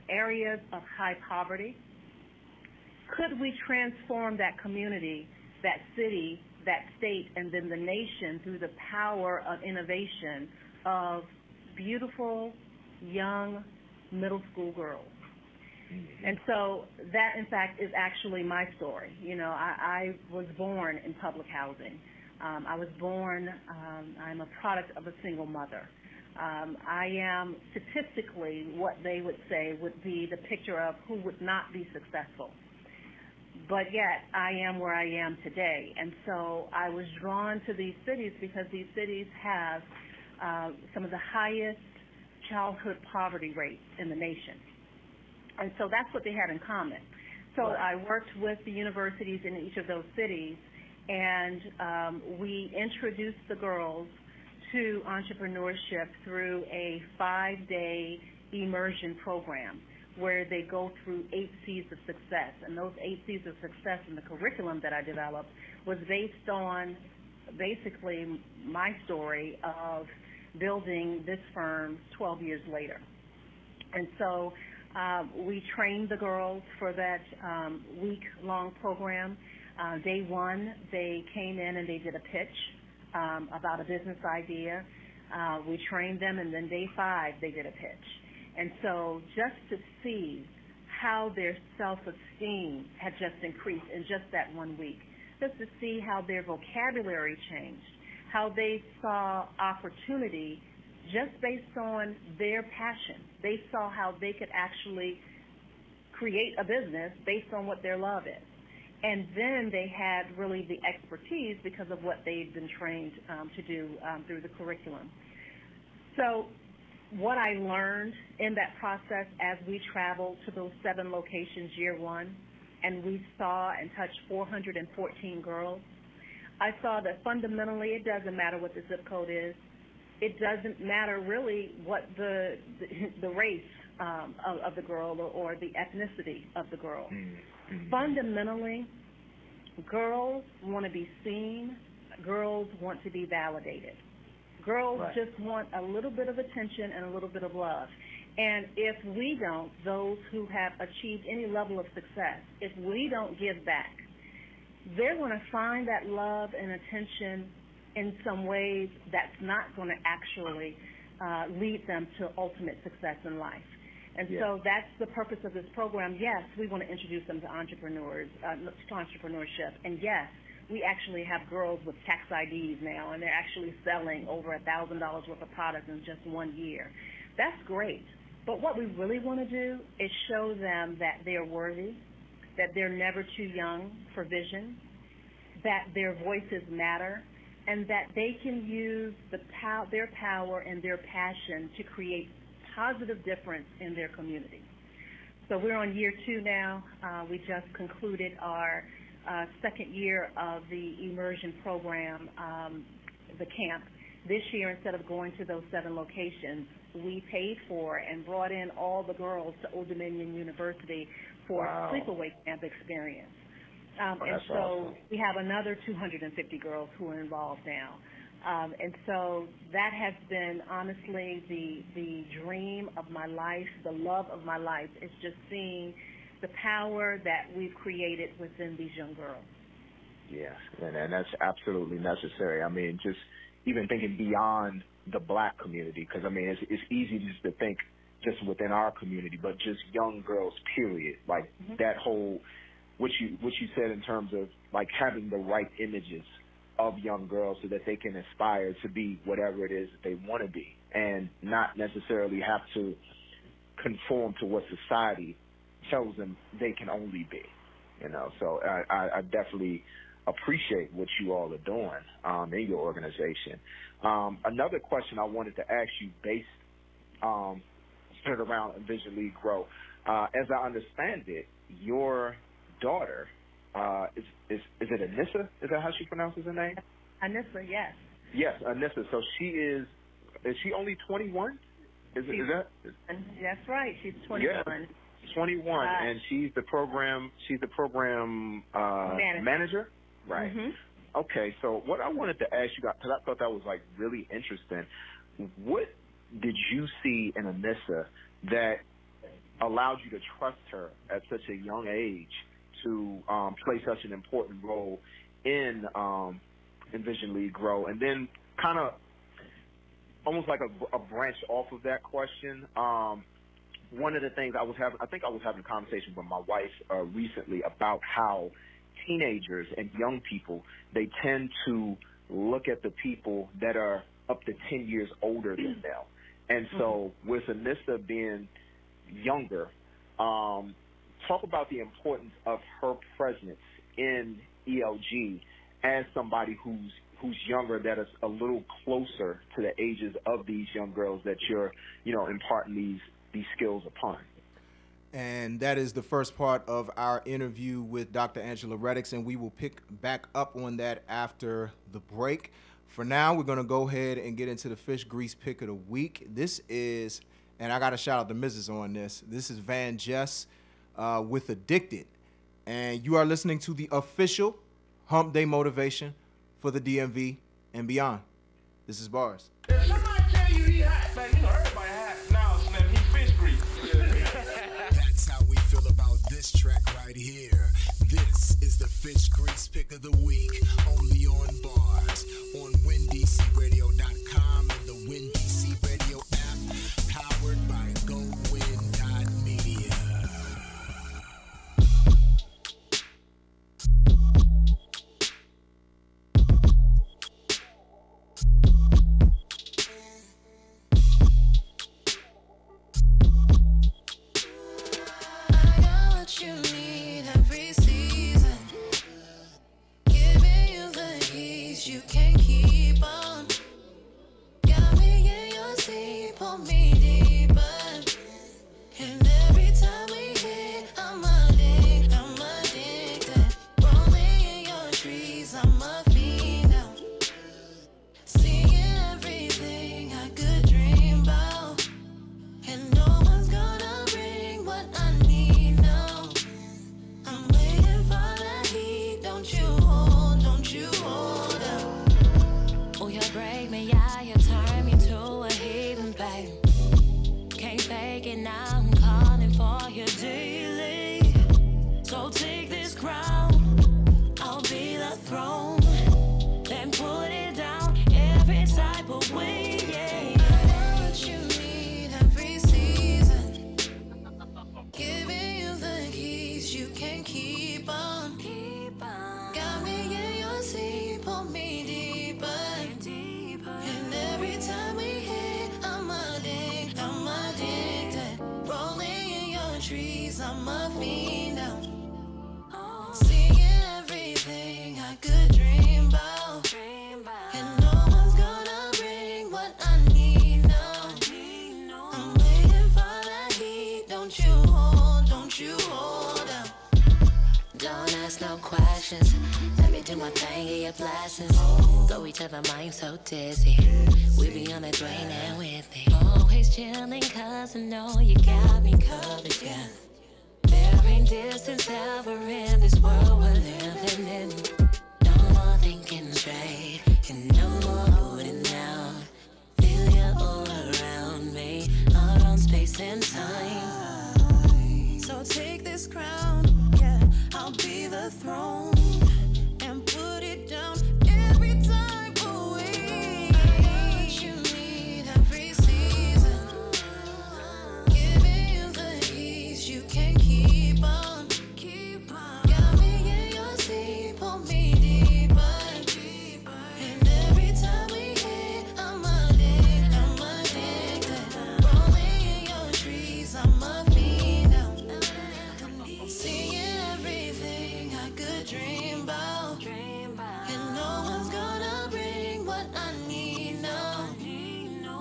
areas of high poverty, could we transform that community, that city, that state, and then the nation through the power of innovation of beautiful, young middle school girls? And so that, in fact, is actually my story. You know, I was born in public housing. I was born, I'm a product of a single mother. I am statistically what they would say would be the picture of who would not be successful. But yet I am where I am today. And so I was drawn to these cities because these cities have some of the highest childhood poverty rates in the nation. And so that's what they had in common. So I worked with the universities in each of those cities, and we introduced the girls to entrepreneurship through a 5-day immersion program where they go through 8 C's of success. And those 8 C's of success in the curriculum that I developed was based on basically my story of building this firm 12 years later. And so we trained the girls for that week-long program. Day 1, they came in and they did a pitch about a business idea. We trained them, and then day 5, they did a pitch. And so just to see how their self-esteem had just increased in just that 1 week, just to see how their vocabulary changed, how they saw opportunity just based on their passion. They saw how they could actually create a business based on what their love is. And then they had really the expertise because of what they'd been trained to do through the curriculum. So what I learned in that process as we traveled to those 7 locations year 1, and we saw and touched 414 girls, I saw that fundamentally it doesn't matter what the zip code is. It doesn't matter really what the race of the girl or the ethnicity of the girl. Fundamentally, girls want to be seen. Girls want to be validated. Girls just want a little bit of attention and a little bit of love. And if we don't, those who have achieved any level of success, if we don't give back, they're going to find that love and attention in some ways that's not going to actually lead them to ultimate success in life. And so that's the purpose of this program. Yes, we want to introduce them to entrepreneurs, to entrepreneurship. And yes, we actually have girls with tax IDs now, and they're actually selling over $1,000 worth of products in just 1 year. That's great. But what we really want to do is show them that they're worthy, that they're never too young for vision, that their voices matter, and that they can use their power and their passion to create positive difference in their community. So we're on year 2 now. We just concluded our second year of the immersion program, the camp. This year, instead of going to those 7 locations, we paid for and brought in all the girls to Old Dominion University for a sleepaway camp experience. And so awesome. We have another 250 girls who are involved now. And so that has been honestly the dream of my life, the love of my life, is just seeing the power that we've created within these young girls. Yes, and that's absolutely necessary. I mean, just even thinking beyond the black community, because, I mean, it's easy just to think just within our community, but just young girls, period. Like that whole, what you said in terms of, like, having the right images of young girls so that they can aspire to be whatever it is that they want to be and not necessarily have to conform to what society tells them they can only be, you know. So I definitely appreciate what you all are doing in your organization. Another question I wanted to ask you based centered around Envision Lead Grow. As I understand it, your daughter, is it Anissa? Is that how she pronounces her name? Anissa, yes. Yes, Anissa. So is she only 21? Is that? That's right. She's 21. Yeah. 21, and she's the program manager, right? Okay, so what I wanted to ask you, because I thought that was like really interesting, what did you see in Anissa that allowed you to trust her at such a young age to play such an important role in Envision Lead Grow? And then kind of almost like a branch off of that question, one of the things I think I was having a conversation with my wife recently about how teenagers and young people, they tend to look at the people that are up to 10 years older than them. And so with Anissa being younger, talk about the importance of her presence in ELG as somebody who's younger, that is a little closer to the ages of these young girls that you're, imparting these skills upon. And that is the first part of our interview with Dr. Angela Reddix, and we will pick back up on that after the break. For now, we're going to go ahead and get into the Fish Grease Pick of the Week. This is, and I got to shout out to Mrs. on this. This is Van Jess with Addicted. And you are listening to the official Hump Day Motivation for the DMV and beyond. This is Bars. If somebody tell you he hot, man, everybody hot. Now, man, he fish grease. That's how we feel about this track right here. This is the Fish Grease Pick of the Week, only on Bars, on WinDCRadio.com and the WinDC Radio app, powered by GoWin.media. You need every season, giving you the keys you can't keep on. Got me in your sleep, pull me deeper, and every time we hit, I'm addicted. Rolling in your trees, I'm a fiend now, seeing everything I could dream about, and no one's gonna bring what I need now. I'm waiting for that heat. Don't you hold out. Oh, you break me, yeah, you turn me to a heathen, babe. Can't fake it now, I'm calling for you daily. So take this crown, I'll be the throne, then put it down every type of way, yeah. What you need every season, giving you the keys you can't keep on. Got me in your sleep, pull me deeper, and every time we hit, I'm addicted. Rolling in your trees, I'm a fiend now, seeing everything I could dream about, and no one's gonna bring what I need now. I'm waiting for that heat. Don't you hold out. Don't ask no questions. Let me do my thing, get your blessings. Throw each other minds so dizzy. We be on the drain and with it. Always chilling, cause I know you got me covered, yeah. There ain't distance ever in this world we're living in. No more thinking straight, and no more holding out. Feel you all around me, around space and time. So take this crown, yeah, I'll be the throne, and put it down every time away. What you need every season, giving you the keys you can't keep on. Got me in your sleep, pull me deeper, and every time we hit, I'm addicted. Rolling in your trees, I'm a fiend now, seeing everything I could dream about, and no one's gonna bring what I need now.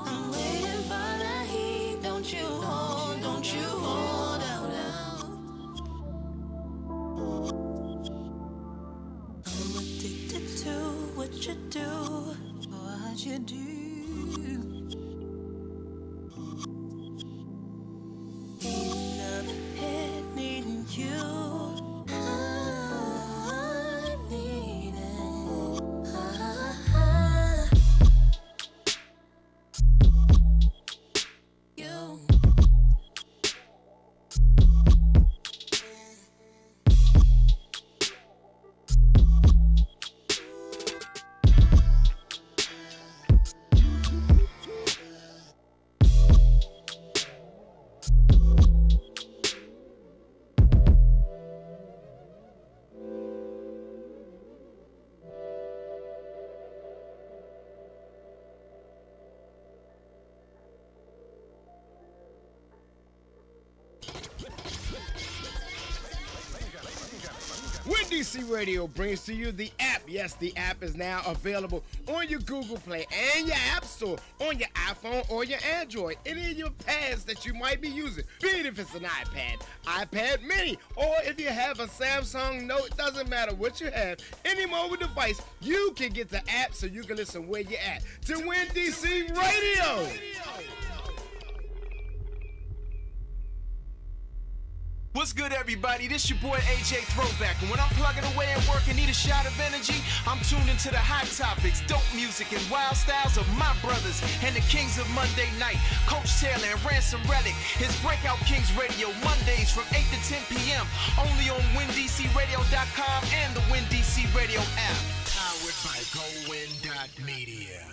I'm waiting for that heat. Don't you hold out. I'm addicted to what you do. Love it, needing you. I need it. You. DC Radio brings to you the app. Yes, the app is now available on your Google Play and your App Store, on your iPhone or your Android, any of your pads that you might be using. Be it if it's an iPad, iPad Mini, or if you have a Samsung Note, doesn't matter what you have, any mobile device, you can get the app so you can listen where you're at to Win DC Radio. What's good, everybody? This your boy AJ Throwback, and when I'm plugging away at work and need a shot of energy, I'm tuned into the hot topics, dope music, and wild styles of my brothers and the kings of Monday night, Coach Taylor and Ransom Relic. It's Breakout Kings Radio, Mondays from 8 to 10 p.m., only on WinDCRadio.com and the WinDC Radio app. Powered by GoWin.media.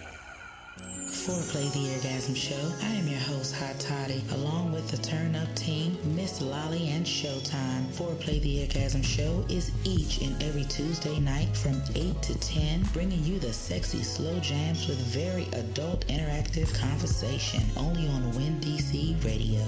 Foreplay the Orgasm Show. I am your host, Hot Atty, along with the Turn Up team, Miss Lolly and Showtime. Foreplay the Orgasm Show is each and every Tuesday night from 8 to 10, bringing you the sexy slow jams with very adult interactive conversation, only on WinDC Radio.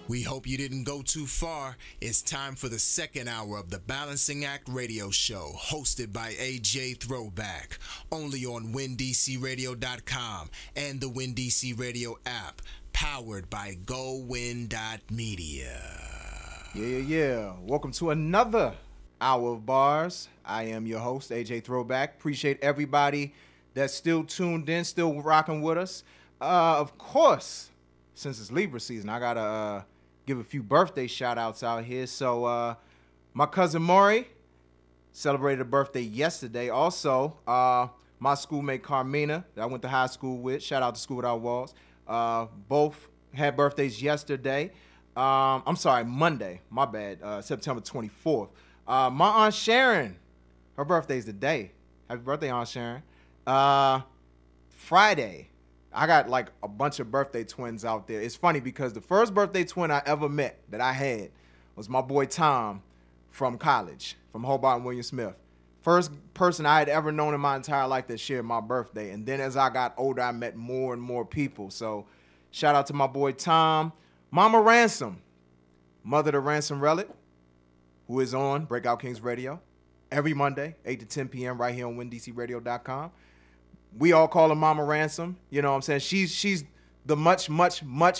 We hope you didn't go too far. It's time for the second hour of the Balancing Act Radio Show, hosted by AJ Throwback, only on WinDCRadio.com and the WinDC Radio app, powered by GoWin.media. Yeah. Welcome to another hour of bars. I am your host, AJ Throwback. Appreciate everybody that's still tuned in, still rocking with us. Of course, since it's Libra season, I gotta give a few birthday shout-outs out here. So, my cousin Maury celebrated a birthday yesterday. Also, my schoolmate Carmina, that I went to high school with, shout out to School Without Walls, both had birthdays yesterday. I'm sorry, Monday, my bad, September 24th. My Aunt Sharon, her birthday's today. Happy birthday, Aunt Sharon. Friday, I got like a bunch of birthday twins out there. It's funny because the first birthday twin I ever met that I had was my boy Tom from college, from Hobart and William Smith. First person I had ever known in my entire life that shared my birthday. And then as I got older, I met more and more people. So shout out to my boy Tom. Mama Ransom, mother to Ransom Relic, who is on Breakout Kings Radio every Monday, 8 to 10 p.m. right here on WinDCRadio.com. We all call her Mama Ransom. You know what I'm saying? She's the much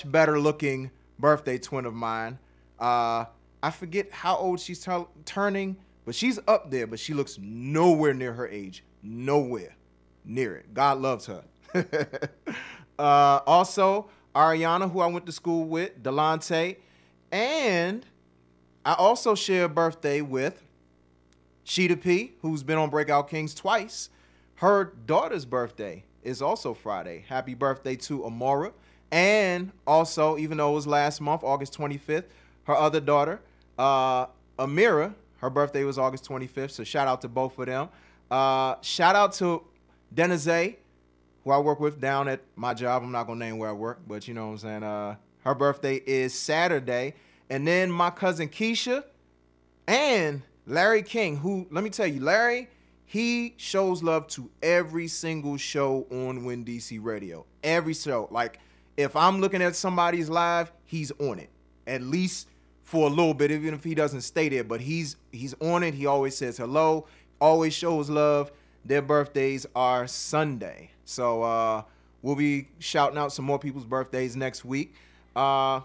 better looking birthday twin of mine. I forget how old she's turning, but she's up there, but she looks nowhere near her age. Nowhere near it. God loves her. Also, Ariana, who I went to school with, Delante, and I also share a birthday with Sheeta P, who's been on Breakout Kings twice. Her daughter's birthday is also Friday. Happy birthday to Amora. And also, even though it was last month, August 25th, her other daughter, Amira, her birthday was August 25th. So shout out to both of them. Shout out to Denize, who I work with down at my job. I'm not going to name where I work, but you know what I'm saying. Her birthday is Saturday. And then my cousin Keisha and Larry King, who, let me tell you, Larry, he shows love to every single show on WinDC Radio. Every show. Like, if I'm looking at somebody's live, he's on it. At least for a little bit, even if he doesn't stay there. But he's on it. He always says hello. Always shows love. Their birthdays are Sunday. So we'll be shouting out some more people's birthdays next week. In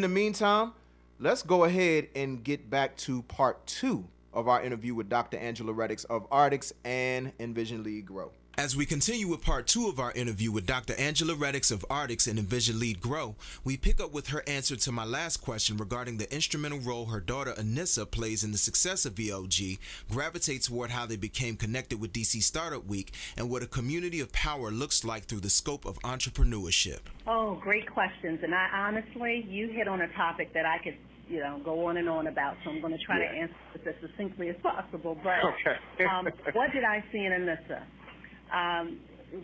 the meantime, let's go ahead and get back to part 2 of our interview with Dr. Angela Reddix of Reddix and Envision Lead Grow. As we continue with part 2 of our interview with Dr. Angela Reddix of Reddix and Envision Lead Grow, we pick up with her answer to my last question regarding the instrumental role her daughter Anissa plays in the success of VOG, gravitate toward how they became connected with DC Startup Week, and what a community of power looks like through the scope of entrepreneurship. Oh, great questions. And I honestly, you hit on a topic that I could go on and on about, so I'm going to try to answer this as succinctly as possible. But what did I see in Anissa?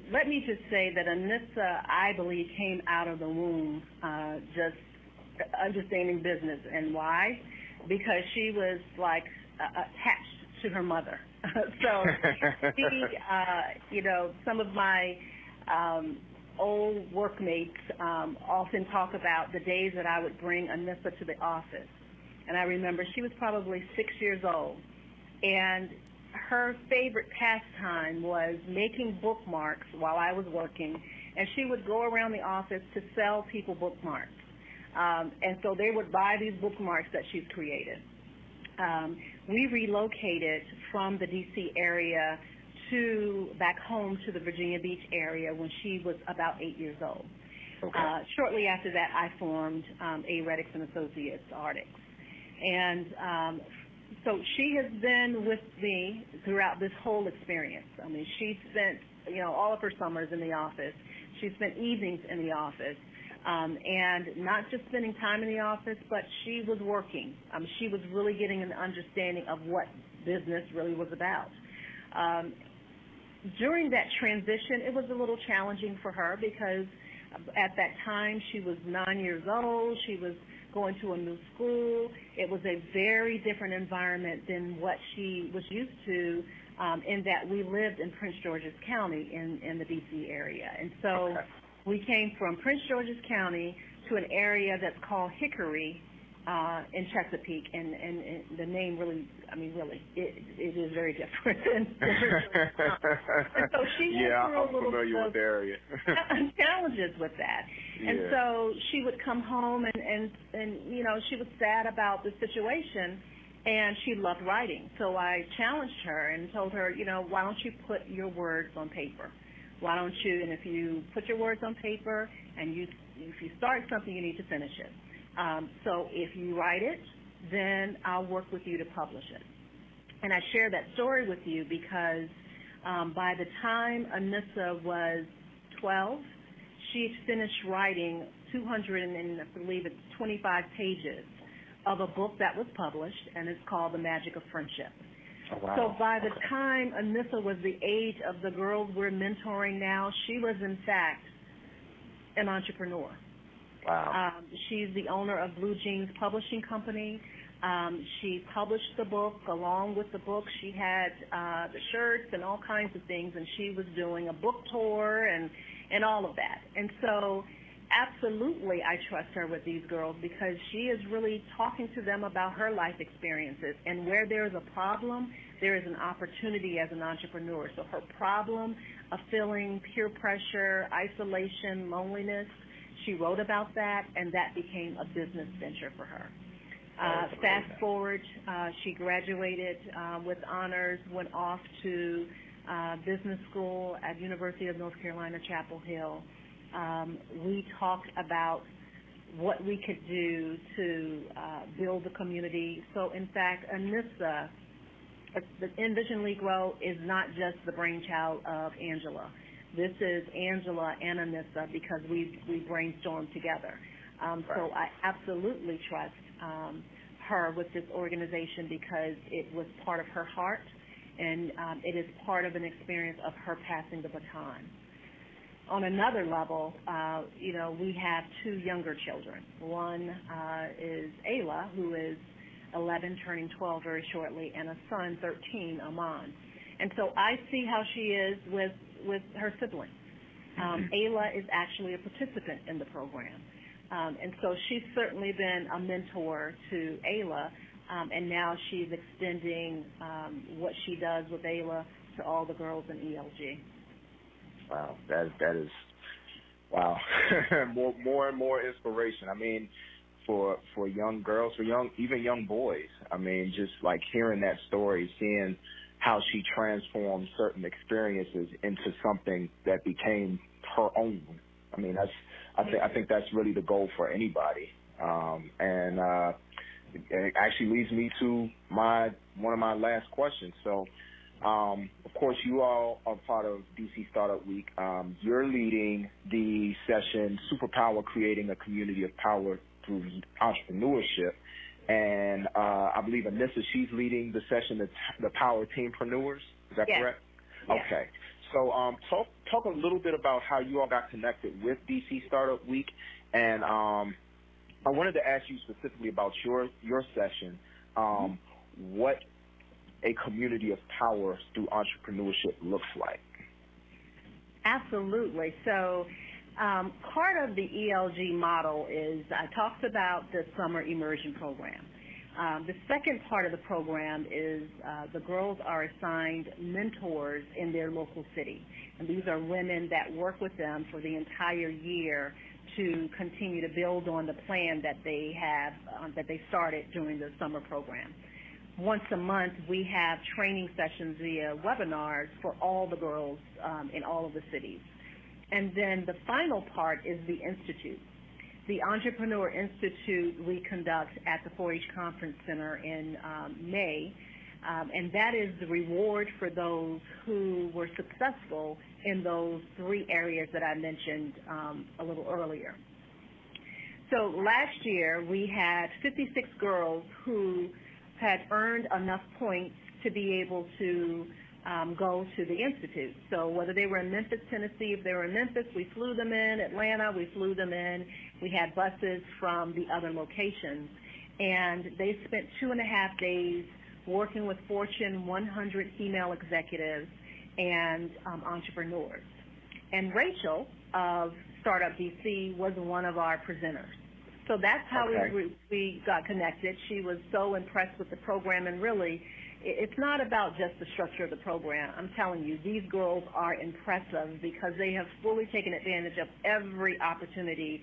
Let me just say that Anissa, I believe, came out of the womb just understanding business. And why? Because she was, like, attached to her mother. So she, some of my old workmates often talk about the days that I would bring Anissa to the office. and I remember she was probably 6 years old, and her favorite pastime was making bookmarks while I was working, and she would go around the office to sell people bookmarks. And so they would buy these bookmarks that she's created. We relocated from the D.C. area back home to the Virginia Beach area when she was about 8 years old. Okay. Shortly after that, I formed Reddix and Associates, Artix. And so she has been with me throughout this whole experience. I mean, she spent, all of her summers in the office. She spent evenings in the office. And not just spending time in the office, but she was working. She was really getting an understanding of what business really was about. During that transition, it was a little challenging for her because at that time she was 9 years old. She was going to a new school. It was a very different environment than what she was used to, in that we lived in Prince George's County in the D.C. area. And so we came from Prince George's County to an area that's called Hickory in Chesapeake, and the name really, it is very different. And so she went through I'm familiar with the area. challenges with that. Yeah. And so she would come home and she was sad about the situation, and she loved writing. So I challenged her and told her, why don't you put your words on paper? Why don't you, and if you put your words on paper and if you start something, you need to finish it. So if you write it, then I'll work with you to publish it. And I share that story with you because by the time Anissa was 12, she had finished writing 225 pages of a book that was published, and it's called The Magic of Friendship. Oh, wow. So by the time Anissa was the age of the girls we're mentoring now, she was, in fact, an entrepreneur. Wow. She's the owner of Blue Jeans Publishing Company. She published the book. Along with the book, she had the shirts and all kinds of things, and she was doing a book tour and all of that. And so absolutely I trust her with these girls because she is really talking to them about her life experiences. And where there is a problem, there is an opportunity as an entrepreneur. So her problem of feeling peer pressure, isolation, loneliness, she wrote about that, and that became a business venture for her. Fast forward, she graduated with honors, went off to business school at University of North Carolina, Chapel Hill. We talked about what we could do to build the community. So, in fact, Anissa, the Envision Negro is not just the brainchild of Angela. This is Angela and Anissa because we brainstormed together. So I absolutely trust her with this organization because it was part of her heart, and it is part of an experience of her passing the baton. On another level, we have two younger children. One is Ayla, who is 11, turning 12 very shortly, and a son, 13, Amon. And so I see how she is with her siblings. Ayla is actually a participant in the program. And so she's certainly been a mentor to Ayla, and now she's extending what she does with Ayla to all the girls in ELG. Wow, that is wow. more and more inspiration. I mean, for young girls, for even young boys. I mean, just like hearing that story, seeing how she transformed certain experiences into something that became her own. I mean, I think that's really the goal for anybody. And it actually leads me to one of my last questions. So, of course, you all are part of DC Startup Week. You're leading the session, Superpower, Creating a Community of Power Through Entrepreneurship. And I believe Anissa, she's leading the session, the Power Teampreneurs. Is that correct? Yes. Okay. So talk a little bit about how you all got connected with DC Startup Week. And I wanted to ask you specifically about your session, what a community of power through entrepreneurship looks like. Absolutely. So part of the ELG model is I talked about the summer immersion program. The second part of the program is the girls are assigned mentors in their local city. And these are women that work with them for the entire year to continue to build on the plan that they have, that they started during the summer program. Once a month, we have training sessions via webinars for all the girls in all of the cities. And then the final part is the Institute. The Entrepreneur Institute we conduct at the 4-H Conference Center in May, and that is the reward for those who were successful in those 3 areas that I mentioned a little earlier. So last year we had 56 girls who had earned enough points to be able to go to the Institute. So whether they were in Memphis, Tennessee, if they were in Memphis, we flew them in. Atlanta, we flew them in. We had buses from the other locations. And they spent 2.5 days working with Fortune 100 female executives and entrepreneurs. And Rachel of Startup DC was one of our presenters. So that's how we got connected. She was so impressed with the program, and really, it's not about just the structure of the program. I'm telling you, these girls are impressive because they have fully taken advantage of every opportunity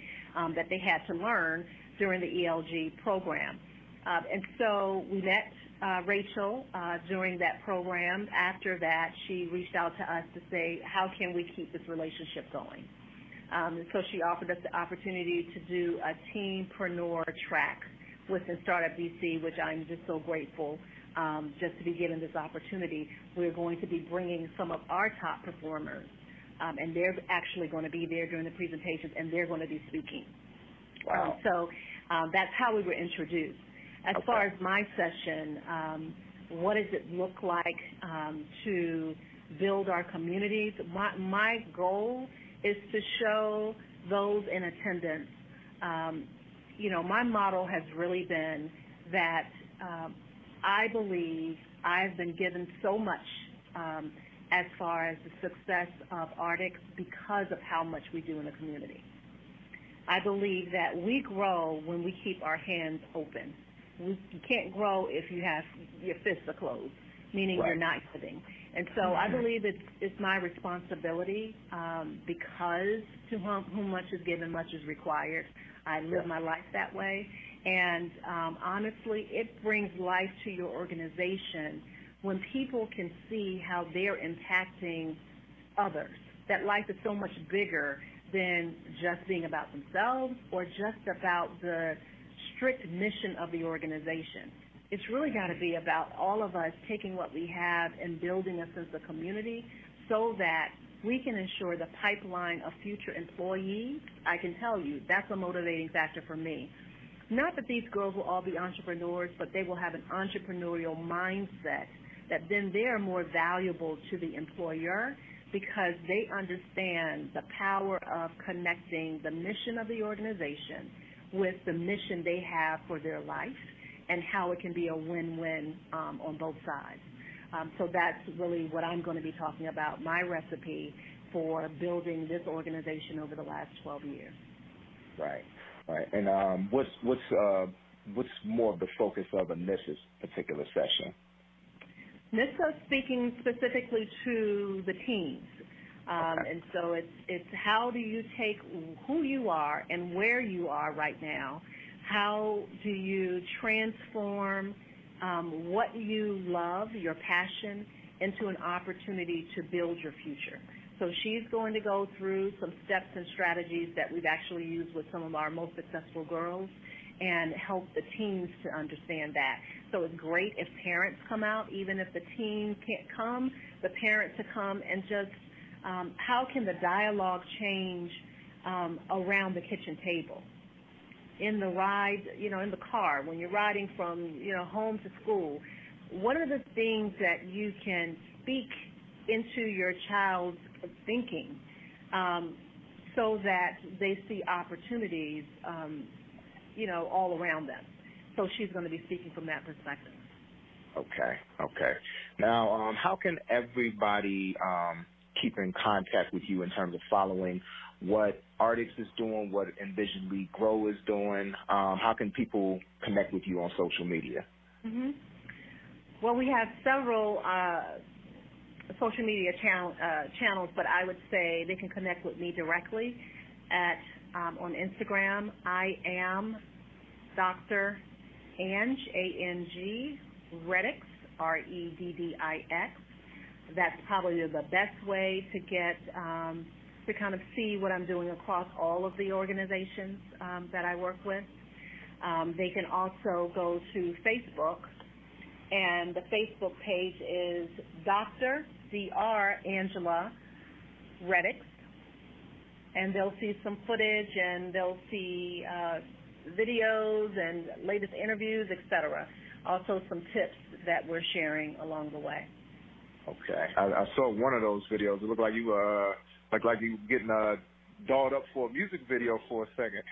that they had to learn during the ELG program. And so we met Rachel during that program. After that, she reached out to us to say, how can we keep this relationship going? So she offered us the opportunity to do a teampreneur track within Startup DC, which I'm just so grateful just to be given this opportunity. We're going to be bringing some of our top performers, and they're actually going to be there during the presentations, and they're going to be speaking. Wow. So that's how we were introduced. As far as my session, what does it look like to build our communities? My goal is to show those in attendance. My model has really been that I believe I've been given so much as far as the success of Artix because of how much we do in the community. I believe that we grow when we keep our hands open. You can't grow if you have your fists are closed, meaning you're not giving. And so I believe it's my responsibility because to whom much is given, much is required. I live my life that way. And honestly, it brings life to your organization when people can see how they're impacting others. That life is so much bigger than just being about themselves or just about the strict mission of the organization. It's really got to be about all of us taking what we have and building a sense of community so that we can ensure the pipeline of future employees. I can tell you that's a motivating factor for me. Not that these girls will all be entrepreneurs, but they will have an entrepreneurial mindset that then they're more valuable to the employer because they understand the power of connecting the mission of the organization with the mission they have for their life and how it can be a win-win on both sides. So that's really what I'm going to be talking about, my recipe for building this organization over the last 12 years. Right. And what's more of the focus of Anissa's particular session? Nissa speaking specifically to the teens. And so it's how do you take who you are and where you are right now, how do you transform what you love, your passion, into an opportunity to build your future. So she's going to go through some steps and strategies that we've actually used with some of our most successful girls and help the teens to understand that. So it's great if parents come out, even if the teen can't come, the parent to come and just how can the dialogue change around the kitchen table? In the ride, in the car, when you're riding from, home to school, what are the things that you can speak into your child's thinking so that they see opportunities, all around them? So she's going to be speaking from that perspective. Okay. Now, how can everybody keep in contact with you in terms of following what Artix is doing, what Envision Lead Grow is doing, how can people connect with you on social media? Mm-hmm. Well, we have several social media channels, but I would say they can connect with me directly at on Instagram. I am Dr. Ang, A-N-G, Reddix, R-E-D-D-I-X. That's probably the best way to get to kind of see what I'm doing across all of the organizations that I work with. They can also go to Facebook, and the Facebook page is Dr. Angela Reddix, and they'll see some footage, and they'll see videos and latest interviews, etc. Also some tips that we're sharing along the way. Okay, I saw one of those videos. It looked like you like you getting dolled up for a music video for a second.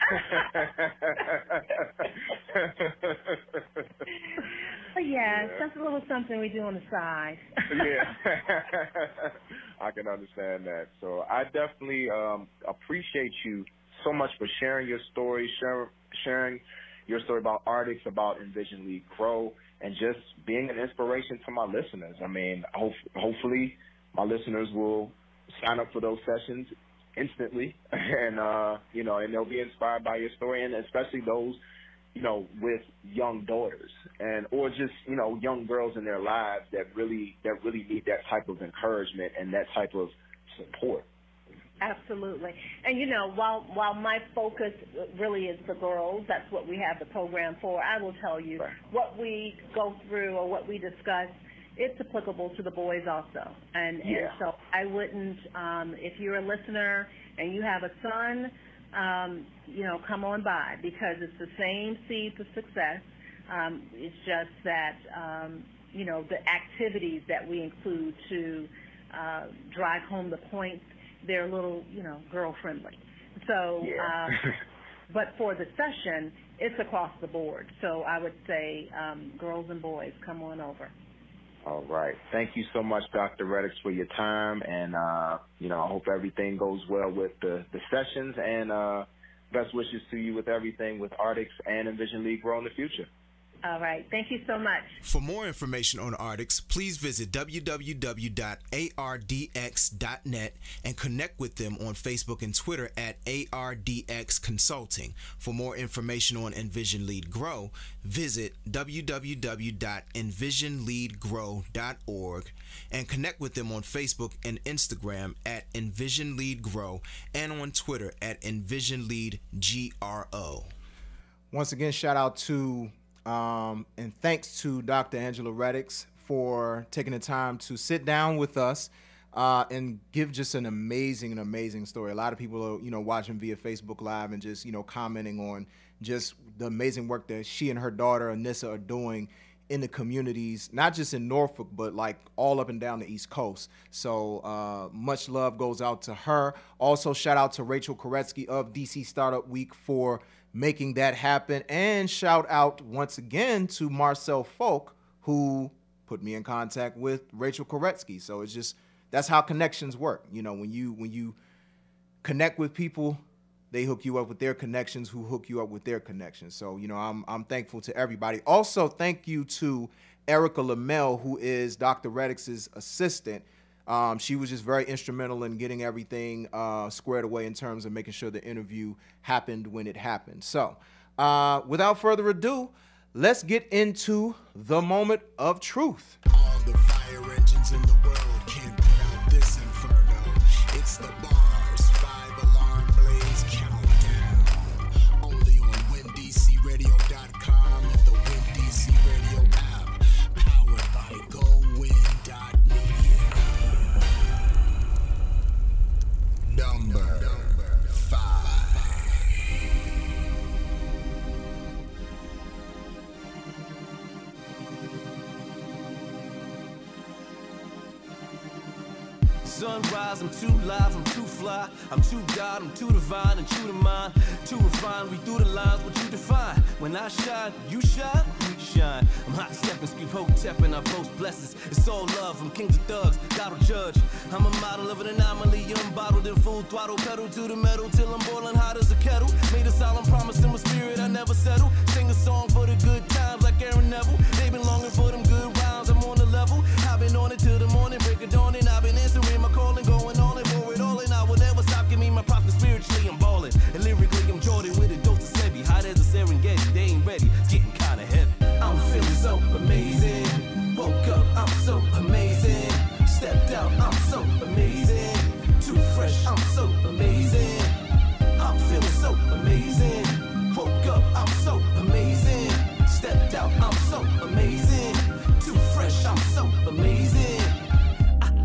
Yeah, that's a little something we do on the side. Yeah, I can understand that. So I definitely appreciate you so much for sharing your story, sharing your story about Artix, about Envision Lead Grow, and just being an inspiration to my listeners. I mean, hopefully my listeners will sign up for those sessions instantly, and and they'll be inspired by your story, and especially those, with young daughters or just young girls in their lives that really need that type of encouragement and that type of support. Absolutely. And, while my focus really is for girls, that's what we have the program for, I will tell you, what we go through or what we discuss, it's applicable to the boys also. And so I wouldn't, if you're a listener and you have a son, come on by, because it's the same seed for success. It's just that, the activities that we include to drive home the point, they're a little, girl-friendly. So, but for the session, it's across the board. So I would say girls and boys, come on over. All right. Thank you so much, Dr. Reddix, for your time. And, I hope everything goes well with the sessions. And best wishes to you with everything with Artix and Envision Lead Grow in the future. All right. Thank you so much. For more information on Artix, please visit www.ardx.net and connect with them on Facebook and Twitter at ARDX Consulting. For more information on Envision Lead Grow, visit www.envisionleadgrow.org and connect with them on Facebook and Instagram at Envision Lead Grow and on Twitter at Envision Lead GRO. Once again, shout out to and thanks to Dr. Angela Reddix for taking the time to sit down with us and give just an amazing story. A lot of people are, watching via Facebook Live and just, commenting on just the amazing work that she and her daughter, Anissa, are doing in the communities, not just in Norfolk, but like all up and down the East Coast. So much love goes out to her. Also, shout out to Rachel Koretsky of DC Startup Week for making that happen. And shout out once again to Marcel Folk, who put me in contact with Rachel Koretsky. So it's just, that's how connections work. When you connect with people, they hook you up with their connections who hook you up with their connections. So, I'm thankful to everybody. Also, thank you to Erica Lamel, who is Dr. Reddix's assistant. She was just very instrumental in getting everything squared away in terms of making sure the interview happened when it happened. So, without further ado, let's get into the moment of truth. All the fire engines in the world can't put out this inferno. It's the bars, 5 alarm blaze countdown. Only on WinDCRadio.com and the WinDC Radio app, powered by GoWin.media. Number 5. Sunrise, I'm too live, I'm too fly. I'm too God, I'm too divine and true to mine. Too refined, read through the lines, what you define. When I shine, you shine, we shine. I'm hot stepping, scream hotep, and I boast blessings. It's all love, I'm kings of thugs, God will judge. I'm a model of an anomaly, unbottled in full throttle. Pedal to the metal till I'm boiling hot as a kettle. Made a solemn promise in my spirit, I never settle. Sing a song for the good times like Aaron Neville. They been longing for them good rhymes, I'm on the level. I've been on it till the morning, break of dawn, and I've been answering my calling, going all in for it all, and I will never stop. Give me my props, spiritually I'm ballin', and lyrically I'm Jordan with a dose of Sebi. Hot as a Serengeti, they ain't ready, it's getting kinda heavy. I'm feeling so amazing, woke up, I'm so amazing. Stepped out, I'm so amazing. Too fresh, I'm so amazing. I'm feeling so amazing. Woke up, I'm so amazing. Stepped out, I'm so amazing. Too fresh, I'm so amazing.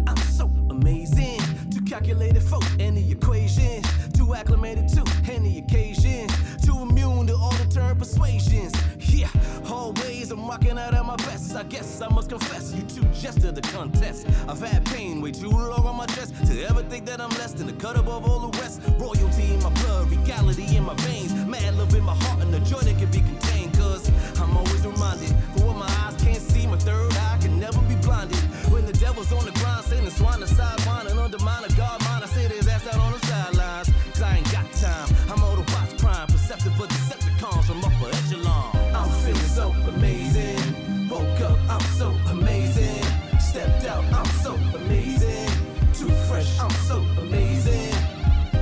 I'm so amazing. Too calculated for any equation. Too acclimated to any occasion. Too immune to all the term persuasions. Yeah, always I'm rocking out at my best. I guess I must confess, you too just to the contest. I've had pain way too long on my chest to ever think that I'm less than the cut above all the rest. Royalty in my blood, regality in my veins. Mad love in my heart and the joy that can be contained. Cause I'm always reminded, for what my eyes can't see, my third eye can never be blinded. When the devil's on the grind, saying the swine the sideline and undermine a God mind, I say his ass out on the sidelines. Cause I ain't got time, I'm Autobots prime, perceptive of Decepticons from upper echelon. I'm feeling so amazing, woke up, I'm so amazing. Stepped out, I'm so amazing. Too fresh, I'm so amazing.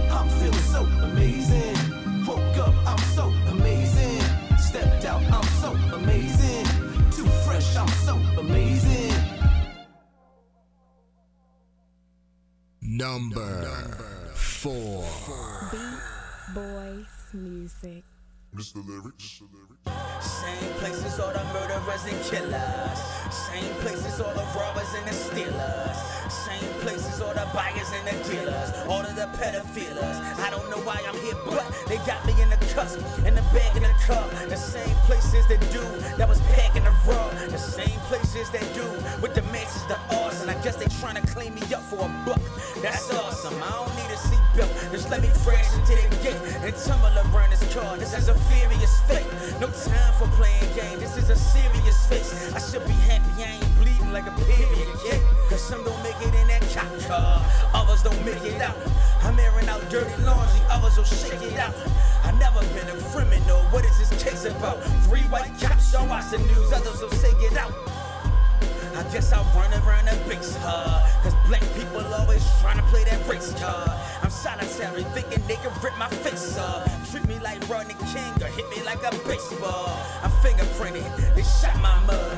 I'm feeling so amazing, woke up, I'm so amazing. Stepped out, I'm so amazing. Too fresh, I'm so amazing. Number 4. Beat Boys Music. Mr. Lyrics. Same places all the murderers and killers. Same places all the robbers and the stealers. Same places all the buyers and the dealers. All of the pedophiles. I don't know why I'm here, but they got me in the cuffs, in the bag in the cup. The same places that do that was packing the raw. The same places that do with the matches, the arson. I guess they trying to clean me up for a buck. That's awesome. I don't need a seatbelt. Just let me crash into the gate and tumble around this car. This is a furious fate. No time for playing games. This is a serious face. I should be happy I ain't bleeding like a period kid. Cause some don't make it in that cop car, others don't make it out. I'm airing out dirty laundry, others will shake it out. I never been a criminal, what is this case about? 3 white cops don't watch the news, others will say get out. I guess I'll run around the base hard, cause black people always trying to play that race card. I'm solitary, thinking they can rip my face off. Treat me like Rodney King or hit me like a baseball. I'm fingerprinted, they shot my mud.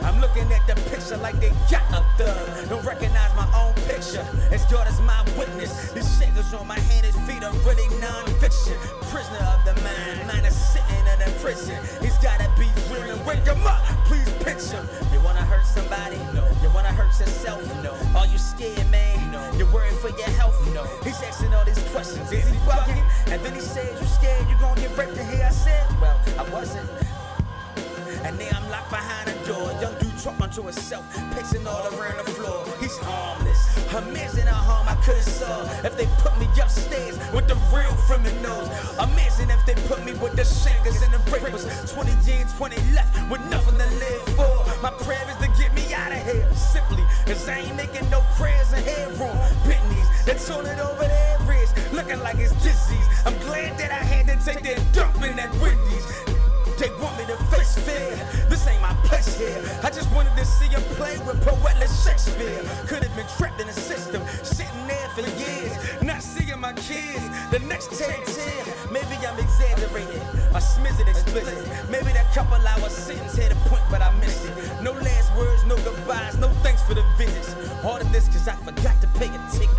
I'm looking at the picture like they got a thug. Don't recognize my own picture, as God is my witness. These shakers on my hand and feet are really non-fiction. Prisoner of the mind, mine is sitting in a prison. He's gotta be dreaming, wake him up, please picture. You wanna hurt somebody? No. You wanna hurt yourself? No. Are you scared, man? No. You're worried for your health? No. He's asking all these questions, is he bugging? And then he says, you scared you gon' get raped? And here I said, well, I wasn't. And now I'm locked behind a door. Young dude truck onto himself, pacing all around the floor. He's harmless. Amazing how harm I could've saw if they put me upstairs with the real criminals. Amazing if they put me with the shankers and the rapers. 20 years, 20 left with nothing to live for. My prayer is to get me out of here, simply cause I ain't making no prayers in headroom. Pitneys, that's all it over there is, looking like it's disease. I'm glad that I had to take that dump in that Wendy's. They want me to face fear. This ain't my place here. I just wanted to see a play with poetless Shakespeare. Could have been trapped in a system, sitting there for years, not seeing my kids. The next tear, maybe I'm exaggerating, or smizzing explicit. Maybe that couple hour sentence had a point, but I missed it. No last words, no goodbyes, no thanks for the visits. All of this cause I forgot to pay a ticket.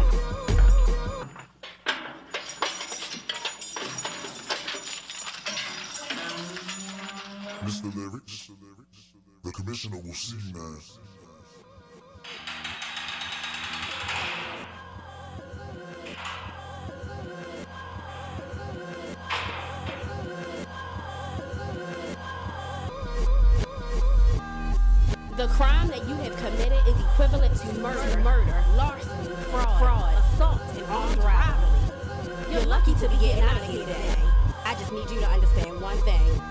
Mr. Lyrics, the commissioner will see you now. The crime that you have committed is equivalent to murder, larceny, fraud, assault, and armed robbery. You're lucky to be getting out of here today. I just need you to understand one thing.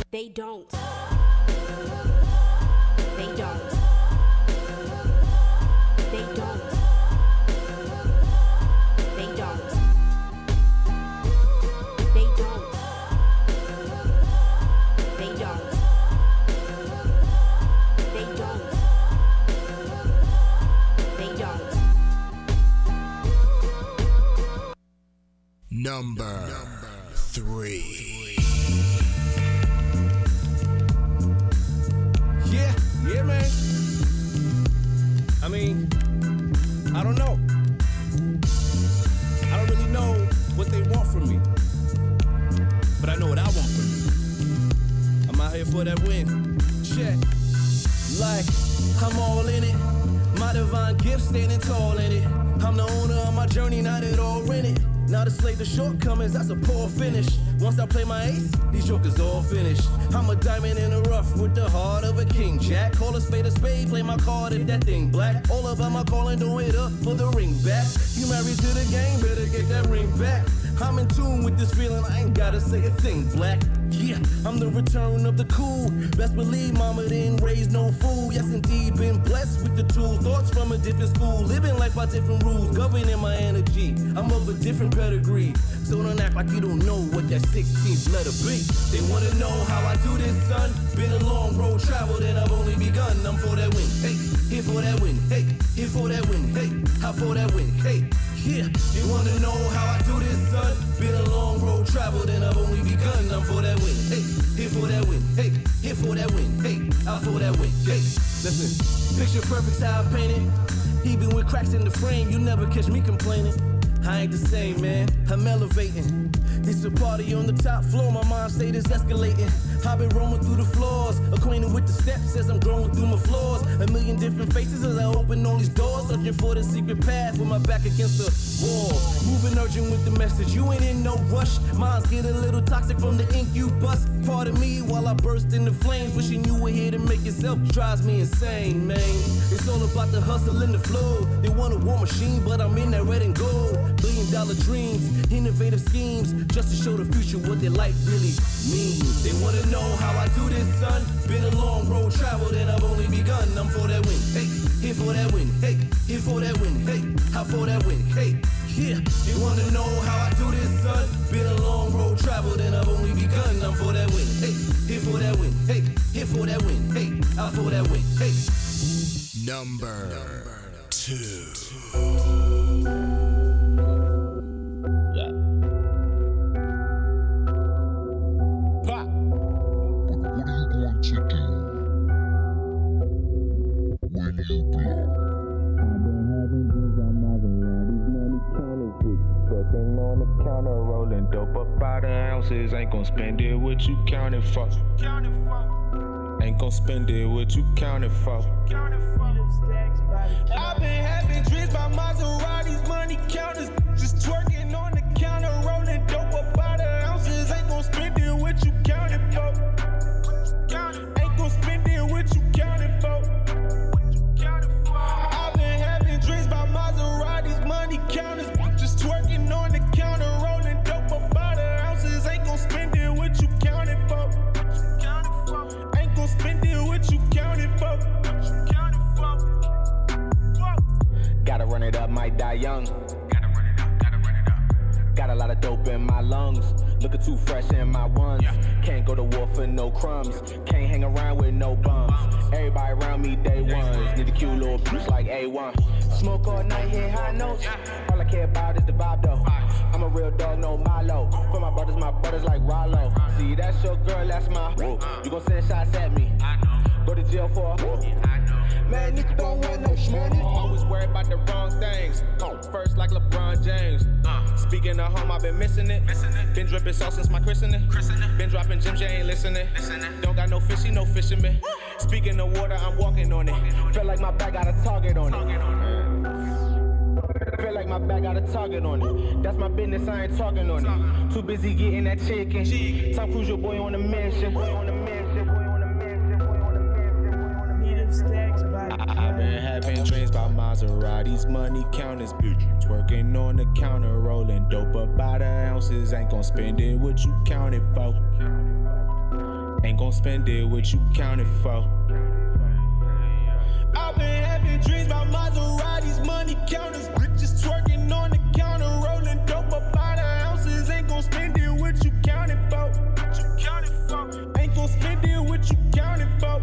They don't. They don't. They don't. They don't. They don't. They don't. They don't. They don't. Number 3. Yeah, man. I mean, I don't know. I don't really know what they want from me. But I know what I want from me. I'm out here for that win. Check. Like, I'm all in it. My divine gift standing tall in it. I'm the owner of my journey, not it all rented. Now to slay the shortcomings, that's a poor finish. Once I play my ace, these jokers all finished. I'm a diamond in the rough with the heart of a king. Jack, call a spade, play my card if that thing black. All of them are calling, do it up for the ring back. You married to the game, better get that ring back. I'm in tune with this feeling, I ain't gotta say a thing, black. Yeah, I'm the return of the cool. Best believe mama didn't raise no fool. Yes, indeed, been blessed with the tools. Thoughts from a different school. Living life by different rules. Governing my energy. I'm of a different pedigree. So don't act like you don't know what that 16th letter be. They wanna know how I do this, son. Been a long road traveled and I've only begun. I'm for that win, hey. Here for that win, hey. Here for that win, hey. How for that win, hey. Yeah, they wanna know how I do this, son. Been a long road traveled and I've only begun. I'm for that win, hey. Here for that win, hey. Here for that win, hey. Out for that win, hey. Listen, picture perfect how I paint it. Even with cracks in the frame, you never catch me complaining. I ain't the same, man. I'm elevating. It's a party on the top floor. My mind state is escalating. I've been roaming through the floors, acquainted with the steps as I'm growing through my floors. A million different faces as I open all these doors, searching for the secret path with my back against the wall. Moving urgent with the message. You ain't in no rush. Mine's getting a little toxic from the ink you bust. Pardon me while I burst into flames. Wishing you were here to make yourself drives me insane, man. It's all about the hustle and the flow. They want a war machine, but I'm in that red and gold. $1 billion dreams, innovative schemes, just to show the future what their life really means. They wanna know how I do this, son. Been a long road traveled and I've only begun. I'm for that win, hey. Here for that win, hey. Here for that win, hey. How for that win, hey. Yeah, they wanna know how I do this, son. Been a long road traveled and I've only begun. I'm for that win, hey. Here for that win, hey. Here for that win, hey. Out for that win, hey. Number 2. On the counter, rolling dope up by the ounces. Ain't gon' spend it what you counted for. Ain't gon' spend it what you counted for. I've been having dreams by Maseratis, money counters. Just twerking on the counter, rolling dope up by the ounces. Ain't gon' spend it what you counted for. Ain't gon' spend it what you counted for. I've been having dreams by Maseratis, money counters. Just twerking on the counter, rolling dope up by the ounces. Ain't gon' spend it what you counted for. Ain't gon' spend it what you counted for. Gotta run it up, might die young. Got a lot of dope in my lungs. Looking too fresh in my ones. Can't go to war for no crumbs. Can't hang around with no bums. Everybody around me day ones. Need a cute little bitch like A1. Smoke all night, hit high notes. All I care about is the vibe though. I'm a real dog, no Milo. For my brothers like Rollo. See, that's your girl, that's my whoa. You gon' send shots at me. Go to jail for a whoa. Man, nigga don't want no money. Always worried about the wrong things. First like LeBron James. Speaking of home, I've been missing it. Been dripping sauce since my christening. Been dropping gems, you ain't listening. Don't got no fishy, no fisherman. Speaking of water, I'm walking on it. Feel like my back got a target on it. Feel like my back got a target on it. That's my business, I ain't talking on it. Too busy getting that chicken. Tom Cruise, your boy on a mission. I've been having dreams about Maseratis, money counters, bitch. Twerking on the counter, rolling dope up by the ounces. Ain't gon' spend it what you counted for. Ain't gon' spend it what you counted for. I've been having dreams about Maseratis, money counters, bitches twerking on the counter, rolling dope up by the ounces. Ain't gon' spend it what you counted for. Ain't gon' spend it what you counted for.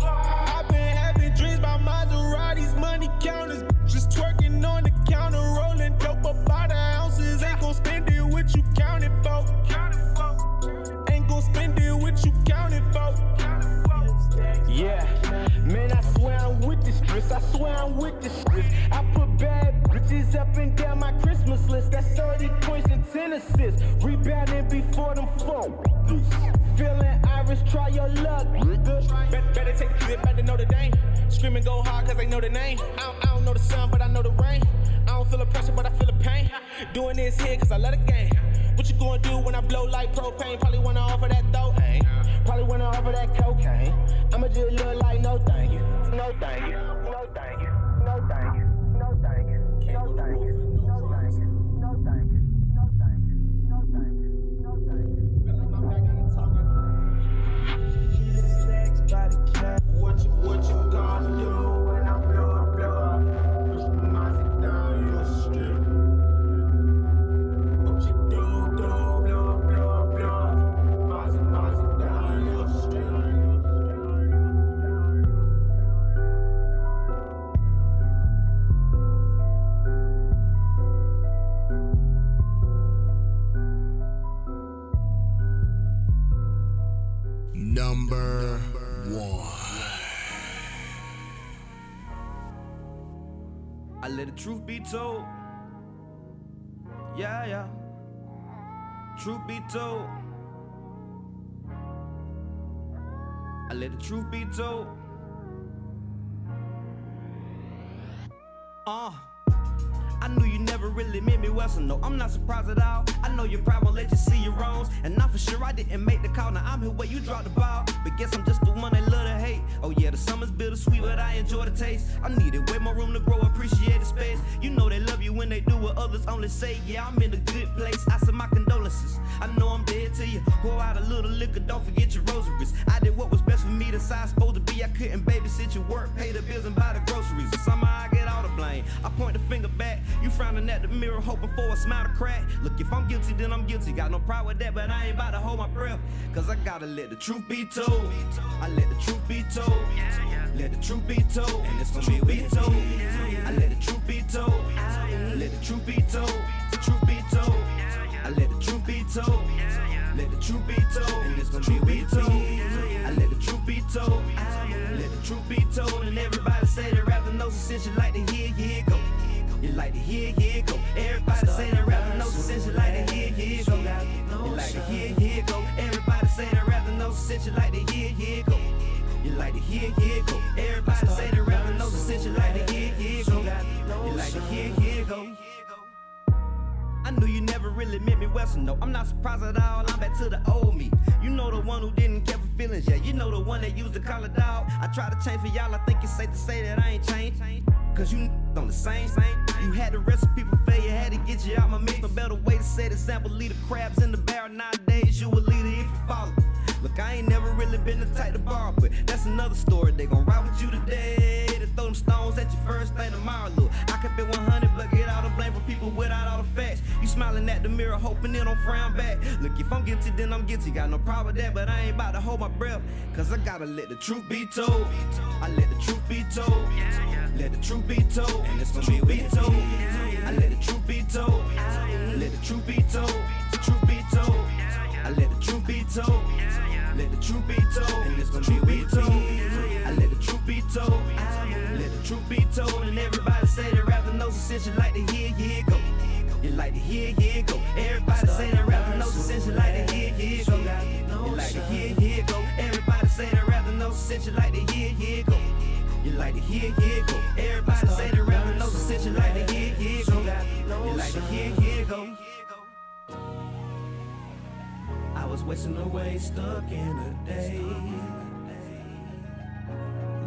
I've been having dreams about Maseratis, money counters, just twerking on the counter, rolling dope up by the ounces. Ain't gon' spend it what you counted for. Ain't gon' spend it what you counted for. Yeah, man, I swear I'm with this stress. I swear I'm with this stress. I put bad bitches up and down my Christmas list. That's 30 points and 10 assists. Rebounding before them fall. Feeling Irish, try your luck. Better take the clip back to Notre Dame. Scream and go hard cause they know the name. I don't know the sun, but I know the rain. I don't feel the pressure, but I feel the pain. Doing this here cause I love the game. What you gonna do when I blow like propane? Probably wanna offer that dope, ain't? Probably wanna offer that cocaine. I'ma just look like no thank you. No thank you. No thank you. No thank you. No thank you. No thank you. No thank you. No thank you. No thank you. No thank you. No thank you. Feel like my back got a talking. Sex body cat. What you gonna do when I blow up? Push the music down your street. Number 1. I let the truth be told. Yeah. Truth be told. I let the truth be told. I knew you never really meant me well, so no, I'm not surprised at all. I know your pride won't let you see your wrongs, and I'm for sure I didn't make the call. Now I'm here where you dropped the ball, but guess I'm just the one they love to hate. Oh yeah, the summer's bittersweet, but I enjoy the taste. I needed way more room to grow, appreciate the space. You know they love you when they do what others only say. Yeah, I'm in a good place, I send my condolences. I know I'm dead to you. Pour out a little liquor, don't forget your rosaries. I did what was best for me, the size supposed to be. I couldn't babysit your work, pay the bills and buy the groceries. Somehow I get all the blame. I point the finger back, you frowning at the mirror, hoping for a smile to crack. Look, if I'm guilty, then I'm guilty. Got no pride with that, but I ain't about to hold my breath. Cause I gotta let the truth be told. I let the truth be told. Let the truth be told. And it's gonna be told. I let the truth be told. Let the truth be told. The truth be told. I let the truth be told. Let the truth be told. And it's gonna be told. I let the truth be told. Let the truth be told. And everybody say they rather know since you like to hear it go. You like to hear it go. Everybody say they rather know since you like to hear it go. You like to hear it go. Everybody say they rather know since you like to hear it go. You like to hear it go. Everybody say they rather know since you like to hear it go. You like to hear it go. I knew you never really meant me well, so no, I'm not surprised at all. I'm back to the old me. You know the one who didn't care for feelings, yeah. You know the one that used to call a dog. I try to change for y'all, I think it's safe to say that I ain't changed. Cause you on the same. You had the recipe for failure, had to get you out my mix. No better way to say the sample, leave the crabs in the barrel. Nowadays, you a leader if you follow. Look, I ain't never really been the type to borrow, but that's another story. They gon' ride with you today, to throw them stones at your first thing tomorrow. Look, I could be 100, but get all the blame for people without all the facts. You smiling at the mirror, hoping it don't frown back. Look, if I'm guilty, then I'm guilty. Got no problem with that, but I ain't about to hold my breath. Cause I gotta let the truth be told. I let the truth be told. Let the truth be told. And it's gonna be told. I let the truth be told. Let the truth be told. The truth be told. I let the truth be told. Let the truth be told. And it's gonna be told. I let the truth be told. Let the truth be told. And everybody say they rather know since you like to hear it go. You like to hear it go. Everybody say they rather know since you like to hear it go. You like to hear it go. Everybody say they rather know since you like to hear it go. You like to hear it go. Everybody say they rather know since you like to hear it go. You like to hear it go. I was wasting away, stuck in a day.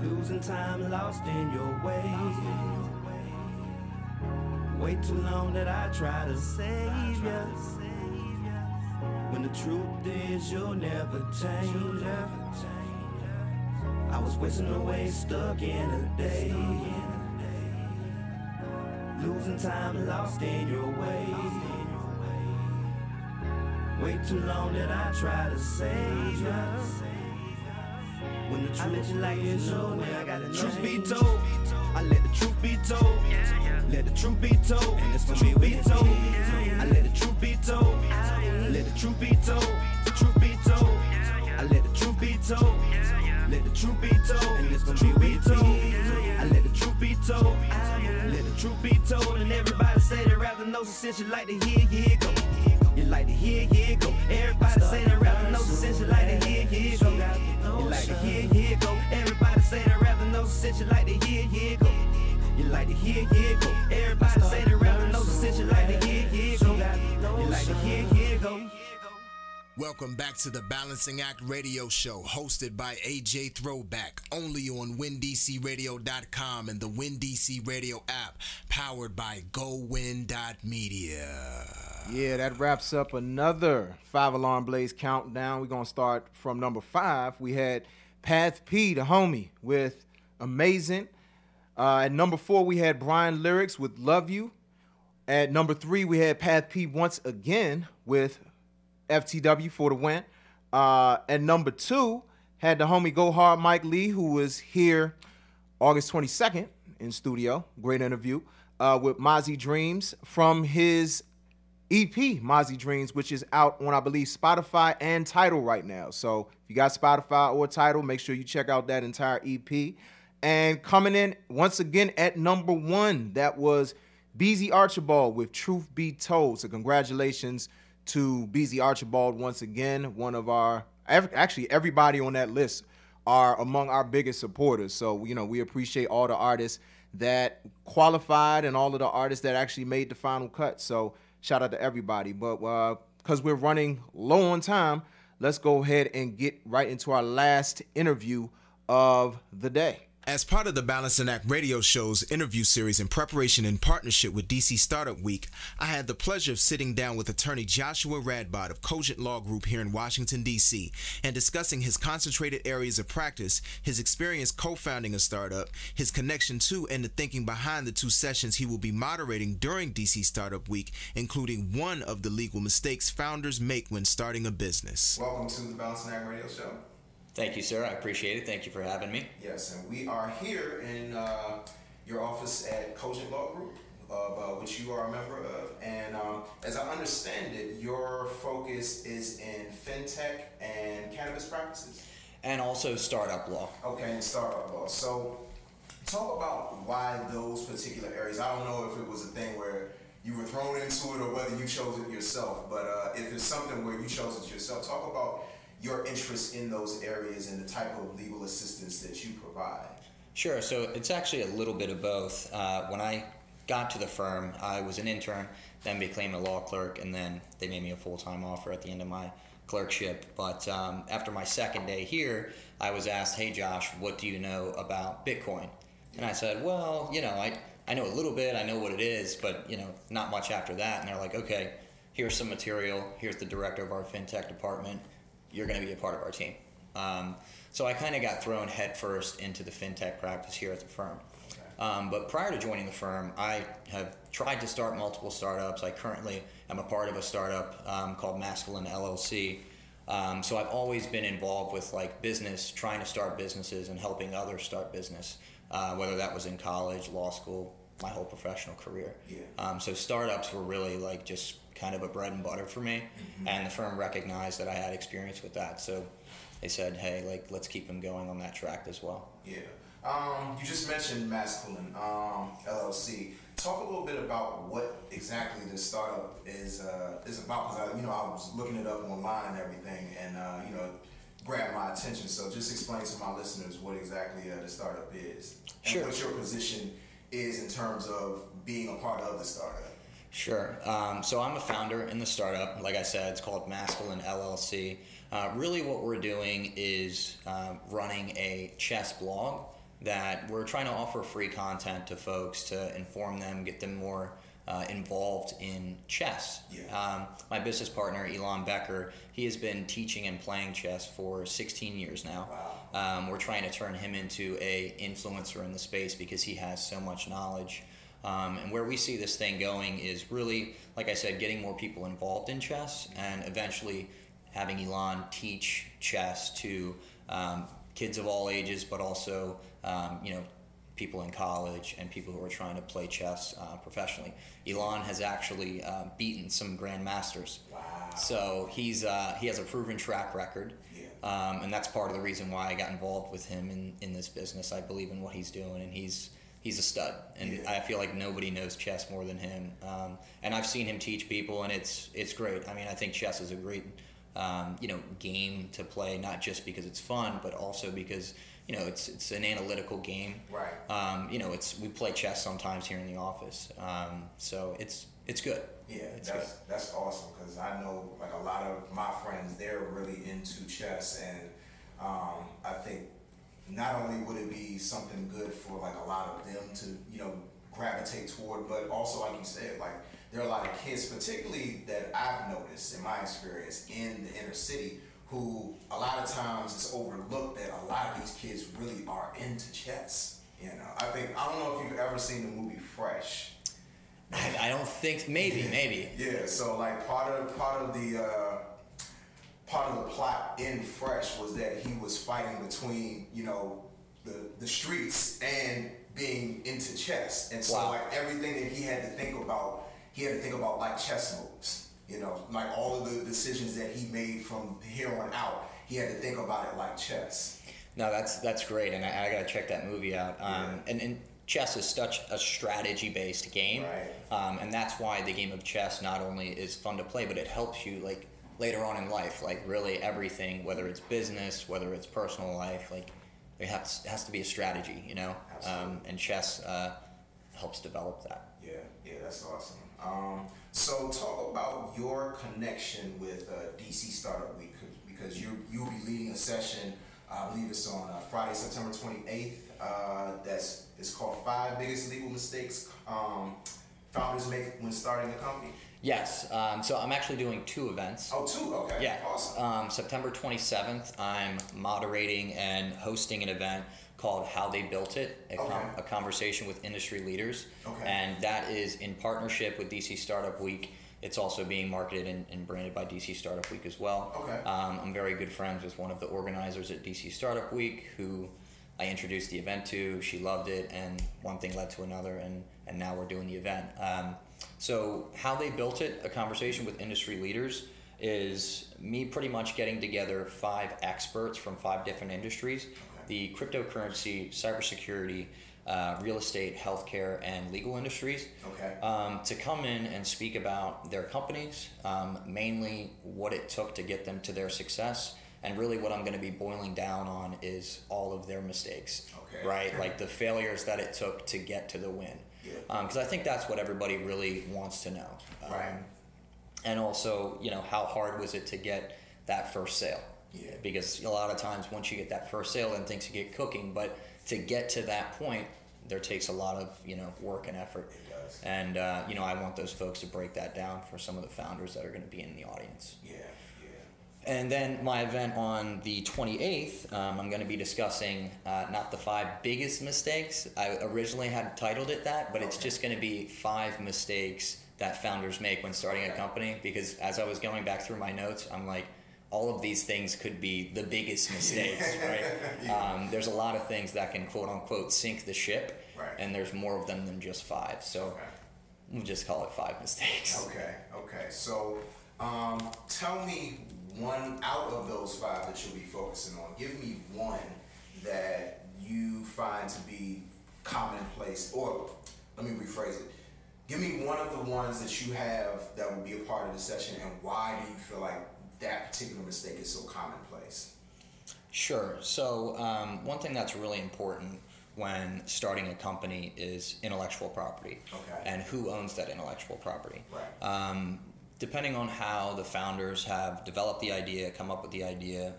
Losing time lost in your way. Way too long that I try to save ya. When the truth is you'll never change. I was wasting away, stuck in a day. Losing time lost in your way. Way too long that I try to save ya. When the truth is your way, I gotta truth be told. I let the truth be told. Let the truth be told. And it's gonna be told. I let the truth be told. Let the truth be told. The truth be told. I let the truth be told. Let the truth be told. And it's gonna be told. I let the truth be told. Let the truth be told. And everybody say they rather know since you like to hear it go. You like to hear it go. Everybody say they rather know since you like to hear it go. You like to hear it go. Everybody say they rather know since you like to hear it go. You like to hear it go. Everybody say they rather know since you like to hear it go. You like to hear it go. Welcome back to the Balancing Act Radio Show, hosted by AJ Throwback, only on WinDCRadio.com and the WinDC Radio app, powered by GoWin.media. Yeah, that wraps up another 5 Alarm Blaze countdown. We're going to start from number 5. We had Path P, the homie, with Amazing. At number 4, we had Brian Lyrics with Love You. At number 3, we had Path P once again with FTW for the win. At number 2, had the homie Go Hard Mike Lee, who was here August 22nd in studio. Great interview with Mozzie Dreams from his EP, Mozzie Dreams, which is out on, I believe, Spotify and Tidal right now. So if you got Spotify or Tidal, make sure you check out that entire EP. And coming in once again at number 1, that was BZ Archibald with Truth Be Told. So congratulations to BZ Archibald once again. One of our, actually everybody on that list are among our biggest supporters. So, you know, we appreciate all the artists that qualified and all of the artists that actually made the final cut. So shout out to everybody. But because we're running low on time, let's go ahead and get right into our last interview of the day. As part of the Balancing Act Radio Show's interview series in preparation in partnership with DC Startup Week, I had the pleasure of sitting down with attorney Joshua Radbod of Cogent Law Group here in Washington, D.C., and discussing his concentrated areas of practice, his experience co-founding a startup, his connection to and the thinking behind the 2 sessions he will be moderating during DC Startup Week, including one of the legal mistakes founders make when starting a business. Welcome to the Balancing Act Radio Show. Thank you, sir. I appreciate it. Thank you for having me. Yes, and we are here in your office at Cogent Law Group, which you are a member of. And as I understand it, your focus is in fintech and cannabis practices. And also startup law. Okay, and startup law. So talk about why those particular areas. I don't know if it was a thing where you were thrown into it or whether you chose it yourself. But if it's something where you chose it yourself, talk about your interest in those areas and the type of legal assistance that you provide. Sure. So it's actually a little bit of both. When I got to the firm, I was an intern, then became a law clerk, and then they made me a full-time offer at the end of my clerkship. But after my second day here, I was asked, hey, Josh, what do you know about Bitcoin? And I said, well, you know, I know a little bit. I know what it is, but, you know, not much after that. And they're like, okay, here's some material. Here's the director of our fintech department. You're going to be a part of our team. So I kind of got thrown headfirst into the fintech practice here at the firm. But prior to joining the firm, I have tried to start multiple startups. I currently am a part of a startup called Masculine LLC. So I've always been involved with like business, trying to start businesses and helping others start business, whether that was in college, law school, my whole professional career. Yeah. So startups were really like just kind of a bread and butter for me, and the firm recognized that I had experience with that, so they said, hey, like, let's keep them going on that track as well. Yeah. You just mentioned Masculine LLC. Talk a little bit about what exactly this startup is about, because I was looking it up online and everything, and grabbed my attention. So just explain to my listeners what exactly the startup is, and what your position is in terms of being a part of the startup. Sure. So I'm a founder in the startup. Like I said, it's called Masculine LLC. Really what we're doing is running a chess blog that we're trying to offer free content to folks to inform them, get them more involved in chess. My business partner, Elon Becker, he has been teaching and playing chess for 16 years now. We're trying to turn him into a influencer in the space because he has so much knowledge. And where we see this thing going is really, like I said, getting more people involved in chess and eventually having Elon teach chess to kids of all ages, but also people in college and people who are trying to play chess professionally. Elon has actually beaten some grandmasters. So he has a proven track record, and that's part of the reason why I got involved with him in this business. I believe in what he's doing, and he's a stud, and I feel like nobody knows chess more than him. And I've seen him teach people, and it's great. I mean, I think chess is a great game to play, not just because it's fun, but also because it's an analytical game. Right. We play chess sometimes here in the office, so it's good. Yeah, that's awesome, because I know like a lot of my friends, they're really into chess, and I think not only would it be something good for like a lot of them to gravitate toward, but also like you said, like there are a lot of kids, particularly that I've noticed in my experience in the inner city, who a lot of times it's overlooked that a lot of these kids really are into chess. I don't know if you've ever seen the movie Fresh. I don't think, maybe. Yeah, so like part of the plot in Fresh was that he was fighting between the streets and being into chess, and so like everything that he had to think about like chess moves. Like all of the decisions that he made from here on out, he had to think about it like chess. No, that's great, and I gotta check that movie out. And chess is such a strategy-based game, and that's why the game of chess not only is fun to play, but it helps you like later on in life, like really everything, whether it's business, whether it's personal life, like it has to be a strategy, and chess helps develop that. Yeah, that's awesome. So talk about your connection with DC Startup Week, because you'll be leading a session, I believe it's on Friday, September 28th. It's called 5 Biggest Legal Mistakes Founders Make When Starting a Company. Yes, so I'm actually doing 2 events. Oh, 2? Okay, yeah. Awesome. September 27th, I'm moderating and hosting an event called How They Built It, a conversation with industry leaders. And that is in partnership with DC Startup Week. It's also being marketed and branded by DC Startup Week as well. I'm very good friends with one of the organizers at DC Startup Week, who I introduced the event to. She loved it, and one thing led to another, and now we're doing the event. So How They Built It, a conversation with industry leaders, is me pretty much getting together 5 experts from 5 different industries: the cryptocurrency, cybersecurity, real estate, healthcare, and legal industries, to come in and speak about their companies, mainly what it took to get them to their success. And really what I'm going to be boiling down on is all of their mistakes, right? Like the failures that it took to get to the win. Because I think that's what everybody really wants to know. And also, how hard was it to get that first sale? Because a lot of times once you get that first sale, then things get cooking. But to get to that point, there takes a lot of work and effort. It does. And I want those folks to break that down for some of the founders that are going to be in the audience. And then my event on the 28th, I'm going to be discussing not the 5 biggest mistakes. I originally had titled it that, but it's just going to be 5 mistakes that founders make when starting a company. Because as I was going back through my notes, I'm like, all of these things could be the biggest mistakes, right? There's a lot of things that can quote unquote sink the ship, and there's more of them than just 5. So we'll just call it 5 mistakes. Okay. So tell me one out of those 5 that you'll be focusing on. Give me one that you find to be commonplace, or let me rephrase it. Give me one of the ones that you have that will be a part of the session, and why do you feel like that particular mistake is so commonplace? Sure. So one thing that's really important when starting a company is intellectual property, and who owns that intellectual property. Depending on how the founders have developed the idea, come up with the idea,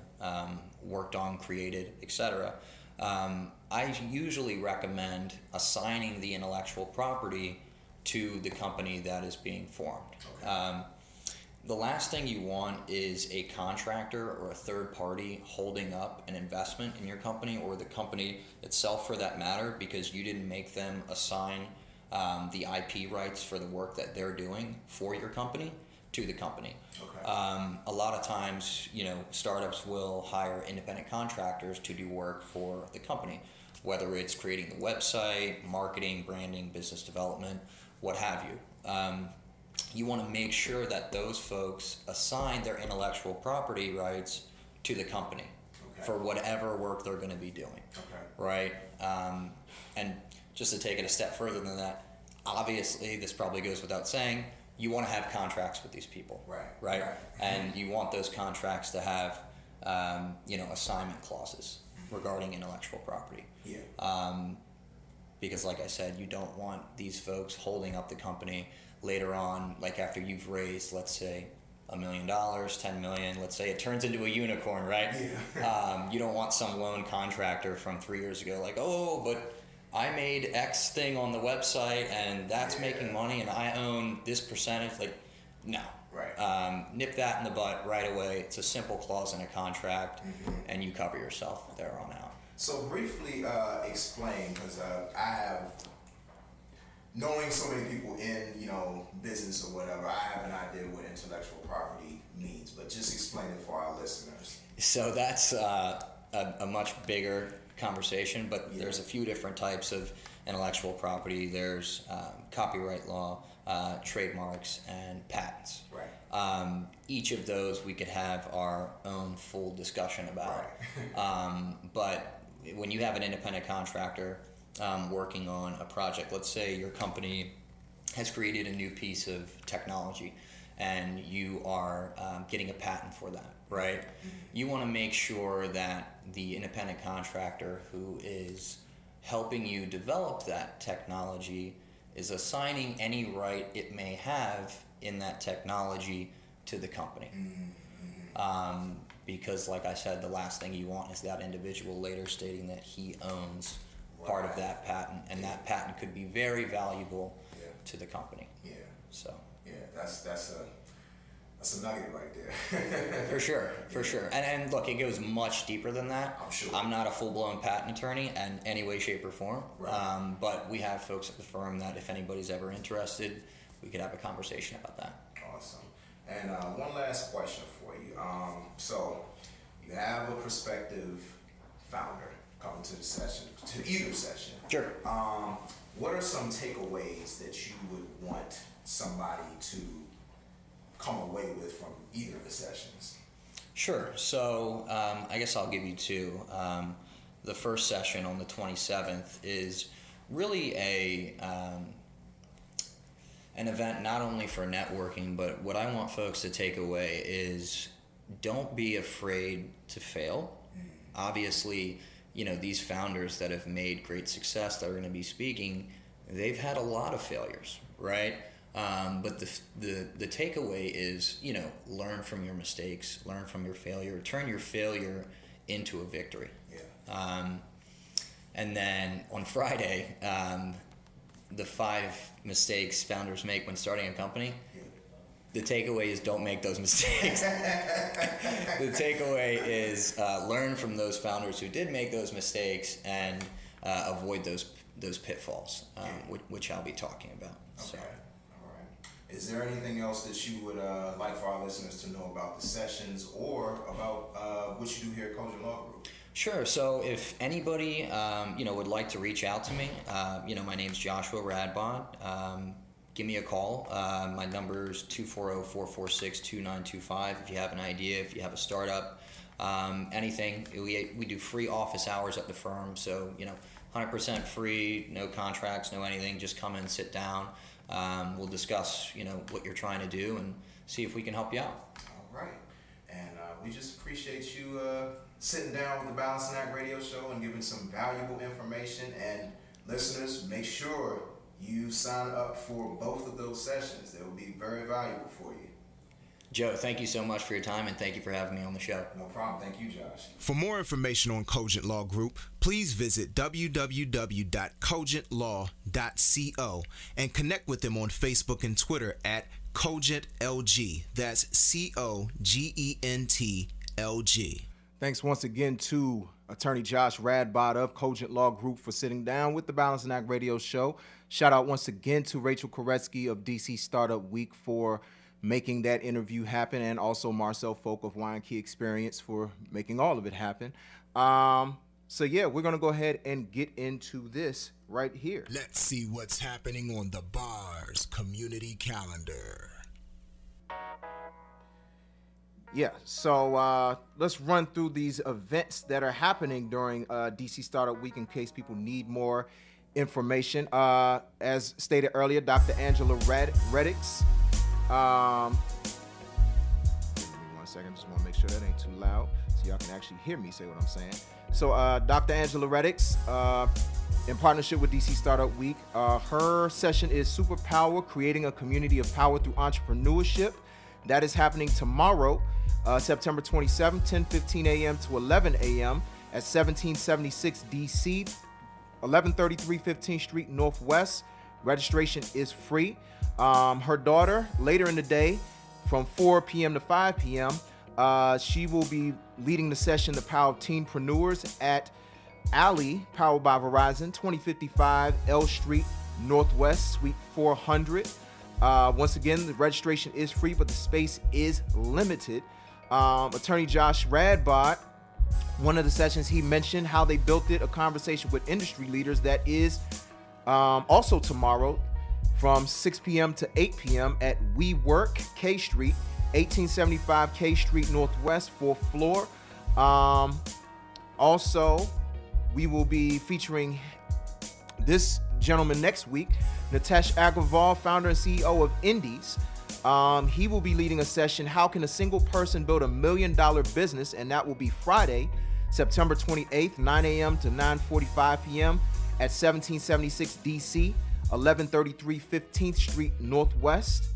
worked on, created, etc., I usually recommend assigning the intellectual property to the company that is being formed. Okay. The last thing you want is a contractor or a third party holding up an investment in your company, or the company itself for that matter, because you didn't make them assign the IP rights for the work that they're doing for your company to the company. Okay. A lot of times, startups will hire independent contractors to do work for the company, whether it's creating the website, marketing, branding, business development, what have you. You want to make sure that those folks assign their intellectual property rights to the company for whatever work they're going to be doing. Okay. Right? And just to take it a step further than that, obviously, this probably goes without saying, you want to have contracts with these people. Right? And you want those contracts to have, assignment clauses regarding intellectual property. Yeah. Because like I said, you don't want these folks holding up the company later on, like after you've raised, let's say, $1 million, $10 million, let's say it turns into a unicorn, right? Yeah. You don't want some lone contractor from 3 years ago like, oh, but I made X thing on the website and that's making money and I own this percentage. Like, no. Right. Nip that in the butt right away. It's a simple clause in a contract, and you cover yourself there on out. So briefly explain, because I have, knowing so many people in business or whatever, I have an idea what intellectual property means, but just explain it for our listeners. So that's a much bigger conversation, but there's a few different types of intellectual property. There's copyright law, trademarks, and patents. Right. Each of those we could have our own full discussion about. Right. But when you have an independent contractor working on a project, let's say your company has created a new piece of technology and you are getting a patent for that, right? You want to make sure that the independent contractor who is helping you develop that technology is assigning any right it may have in that technology to the company. Because like I said, the last thing you want is that individual later stating that he owns part of that patent, and that patent could be very valuable to the company. Yeah. So. Yeah, that's a nugget right there. For sure. And look, it goes much deeper than that. I'm sure. I'm not a full-blown patent attorney in any way, shape, or form. Right. But we have folks at the firm that if anybody's ever interested, we could have a conversation about that. Awesome. And one last question for you. So you have a prospective founder coming to the session, to either session. Sure. What are some takeaways that you would want somebody to come away with from either of the sessions? Sure. So I guess I'll give you two. The first session on the 27th is really an event not only for networking, but what I want folks to take away is don't be afraid to fail. Obviously, these founders that have made great success that are going to be speaking, they've had a lot of failures, right? But the takeaway is, learn from your mistakes, learn from your failure, turn your failure into a victory. Yeah. And then on Friday, the 5 mistakes founders make when starting a company. The takeaway is don't make those mistakes. The takeaway is learn from those founders who did make those mistakes and avoid those pitfalls, which I'll be talking about. Okay. So. All right. Is there anything else that you would like for our listeners to know about the sessions or about what you do here at Kojin Law Group? Sure. So if anybody would like to reach out to me, my name's Joshua Radbod. Give me a call. My number is 240-446-2925. If you have an idea, if you have a startup, anything. We do free office hours at the firm, so 100% free, no contracts, no anything. Just come in, sit down. We'll discuss what you're trying to do and see if we can help you out. All right, and we just appreciate you sitting down with the Balancing Act Radio Show and giving some valuable information. And listeners, make sure you sign up for both of those sessions. They will be very valuable for you. Joe, thank you so much for your time, and thank you for having me on the show. No problem. Thank you, Josh. For more information on Cogent Law Group, please visit www.cogentlaw.co and connect with them on Facebook and Twitter at CogentLG. That's COGENTLG. Thanks once again to Attorney Josh Radbod of Cogent Law Group for sitting down with the Balancing Act Radio Show. Shout out once again to Rachel Koretsky of DC Startup Week for making that interview happen, and also Marcel Folk of Wine Key Experience for making all of it happen. So yeah, we're gonna go ahead and get into this right here. Let's see what's happening on the bar's community calendar. Yeah, so let's run through these events that are happening during DC Startup Week in case people need more information. As stated earlier, Dr. Angela Reddix. Give me 1 second, just want to make sure that ain't too loud so y'all can actually hear me say what I'm saying. So Dr. Angela Reddix, in partnership with DC Startup Week, her session is Superpower, Creating a Community of Power Through Entrepreneurship. That is happening tomorrow, September 27th, 10:15 a.m. to 11 a.m. at 1776 DC, 1133 15th Street Northwest. Registration is free. Her daughter, later in the day, from 4 p.m. to 5 p.m., she will be leading the session, The Power of Teenpreneurs, at Atty, powered by Verizon, 2055 L Street Northwest, Suite 400. Once again, the registration is free, but the space is limited. Attorney Josh Radbod, one of the sessions he mentioned how they built it, a conversation with industry leaders, that is also tomorrow from 6 p.m. to 8 p.m. at WeWork K Street, 1875 K Street Northwest, 4th floor. Also, we will be featuring this gentleman next week, Nitesh Agrawal, founder and CEO of Indies. He will be leading a session, How Can a Single Person Build a $1 Million Business? And that will be Friday, September 28th, 9 a.m. to 9:45 p.m. at 1776 DC, 1133 15th Street Northwest.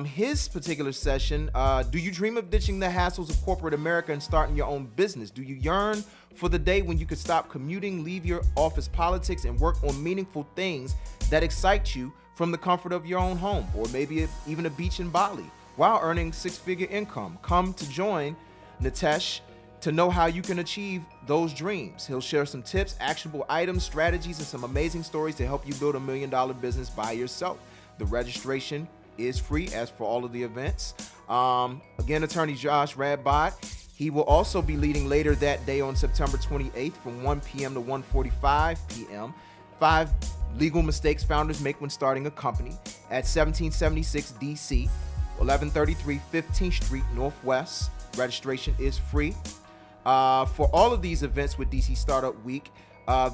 His particular session, do you dream of ditching the hassles of corporate America and starting your own business? Do you yearn for the day when you could stop commuting, leave your office politics, and work on meaningful things that excite you from the comfort of your own home, or maybe even a beach in Bali, while earning six-figure income? Come to join Nitesh to know how you can achieve those dreams. He'll share some tips, actionable items, strategies, and some amazing stories to help you build a $1 million business by yourself. The registration is free, as for all of the events. Again, Attorney Josh Radbod, he will also be leading later that day on September 28th from 1 p.m. to 1:45 p.m. 5 legal mistakes founders make when starting a company at 1776 DC, 1133 15th Street Northwest. Registration is free. For all of these events with DC Startup Week,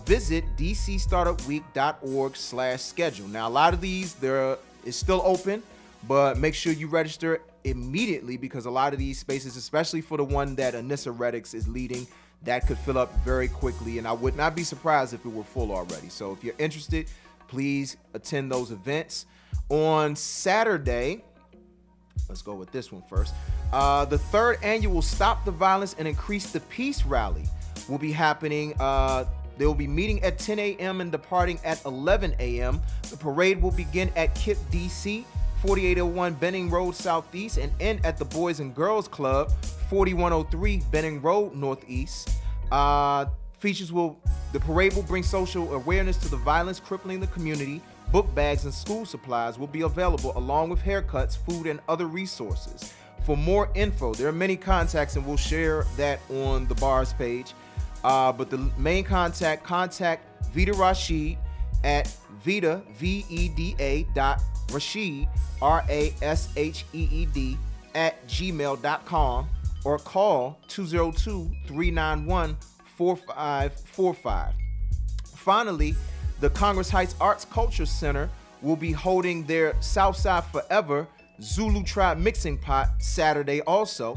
visit dcstartupweek.org/schedule. Now, a lot of these, there is still open, but make sure you register immediately, because a lot of these spaces, especially for the one that Anissa Reddix is leading, that could fill up very quickly, and I would not be surprised if it were full already. So if you're interested, please attend those events. On Saturday, let's go with this one first. The 3rd annual Stop the Violence and Increase the Peace rally will be happening. They will be meeting at 10 a.m. and departing at 11 a.m. The parade will begin at KIP DC, 4801 Benning Road Southeast, and end at the Boys and Girls Club, 4103 Benning Road Northeast. The parade will bring social awareness to the violence crippling the community. Book bags and school supplies will be available, along with haircuts, food, and other resources. For more info, there are many contacts, and we'll share that on the bar's page. But the main contact Vita Rashid at Vita, VEDA.Rashid, RASHEED, at gmail.com, or call 202-391-4545. Finally, the Congress Heights Arts Culture Center will be holding their Southside Forever Zulu Tribe Mixing Pot Saturday also,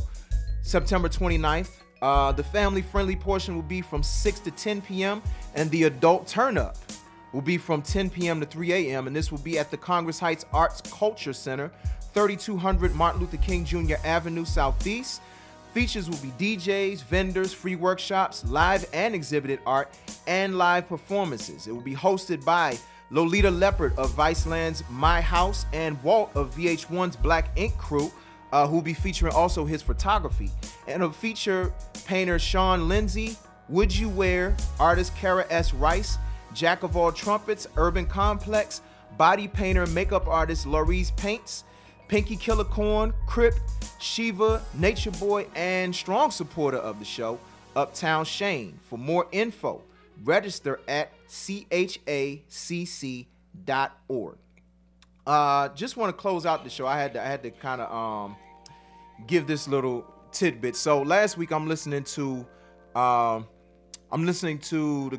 September 29th. The family-friendly portion will be from 6 to 10 p.m. and the adult turn-up will be from 10 p.m. to 3 a.m. and this will be at the Congress Heights Arts Culture Center, 3200 Martin Luther King Jr. Avenue Southeast. Features will be DJs, vendors, free workshops, live and exhibited art, and live performances. It will be hosted by Lolita Leopard of Viceland's My House and Walt of VH1's Black Ink Crew, who will be featuring also his photography. And it'll feature painter Sean Lindsay, Would You Wear, artist Kara S. Rice, Jack of All Trumpets, Urban Complex, body painter and makeup artist Laurice Paints, Pinky Killer Corn, Crip, Shiva, Nature Boy, and strong supporter of the show, Uptown Shane. For more info, register at chacc.org. Just want to close out the show. I had to kind of give this little tidbit. So last week I'm listening to the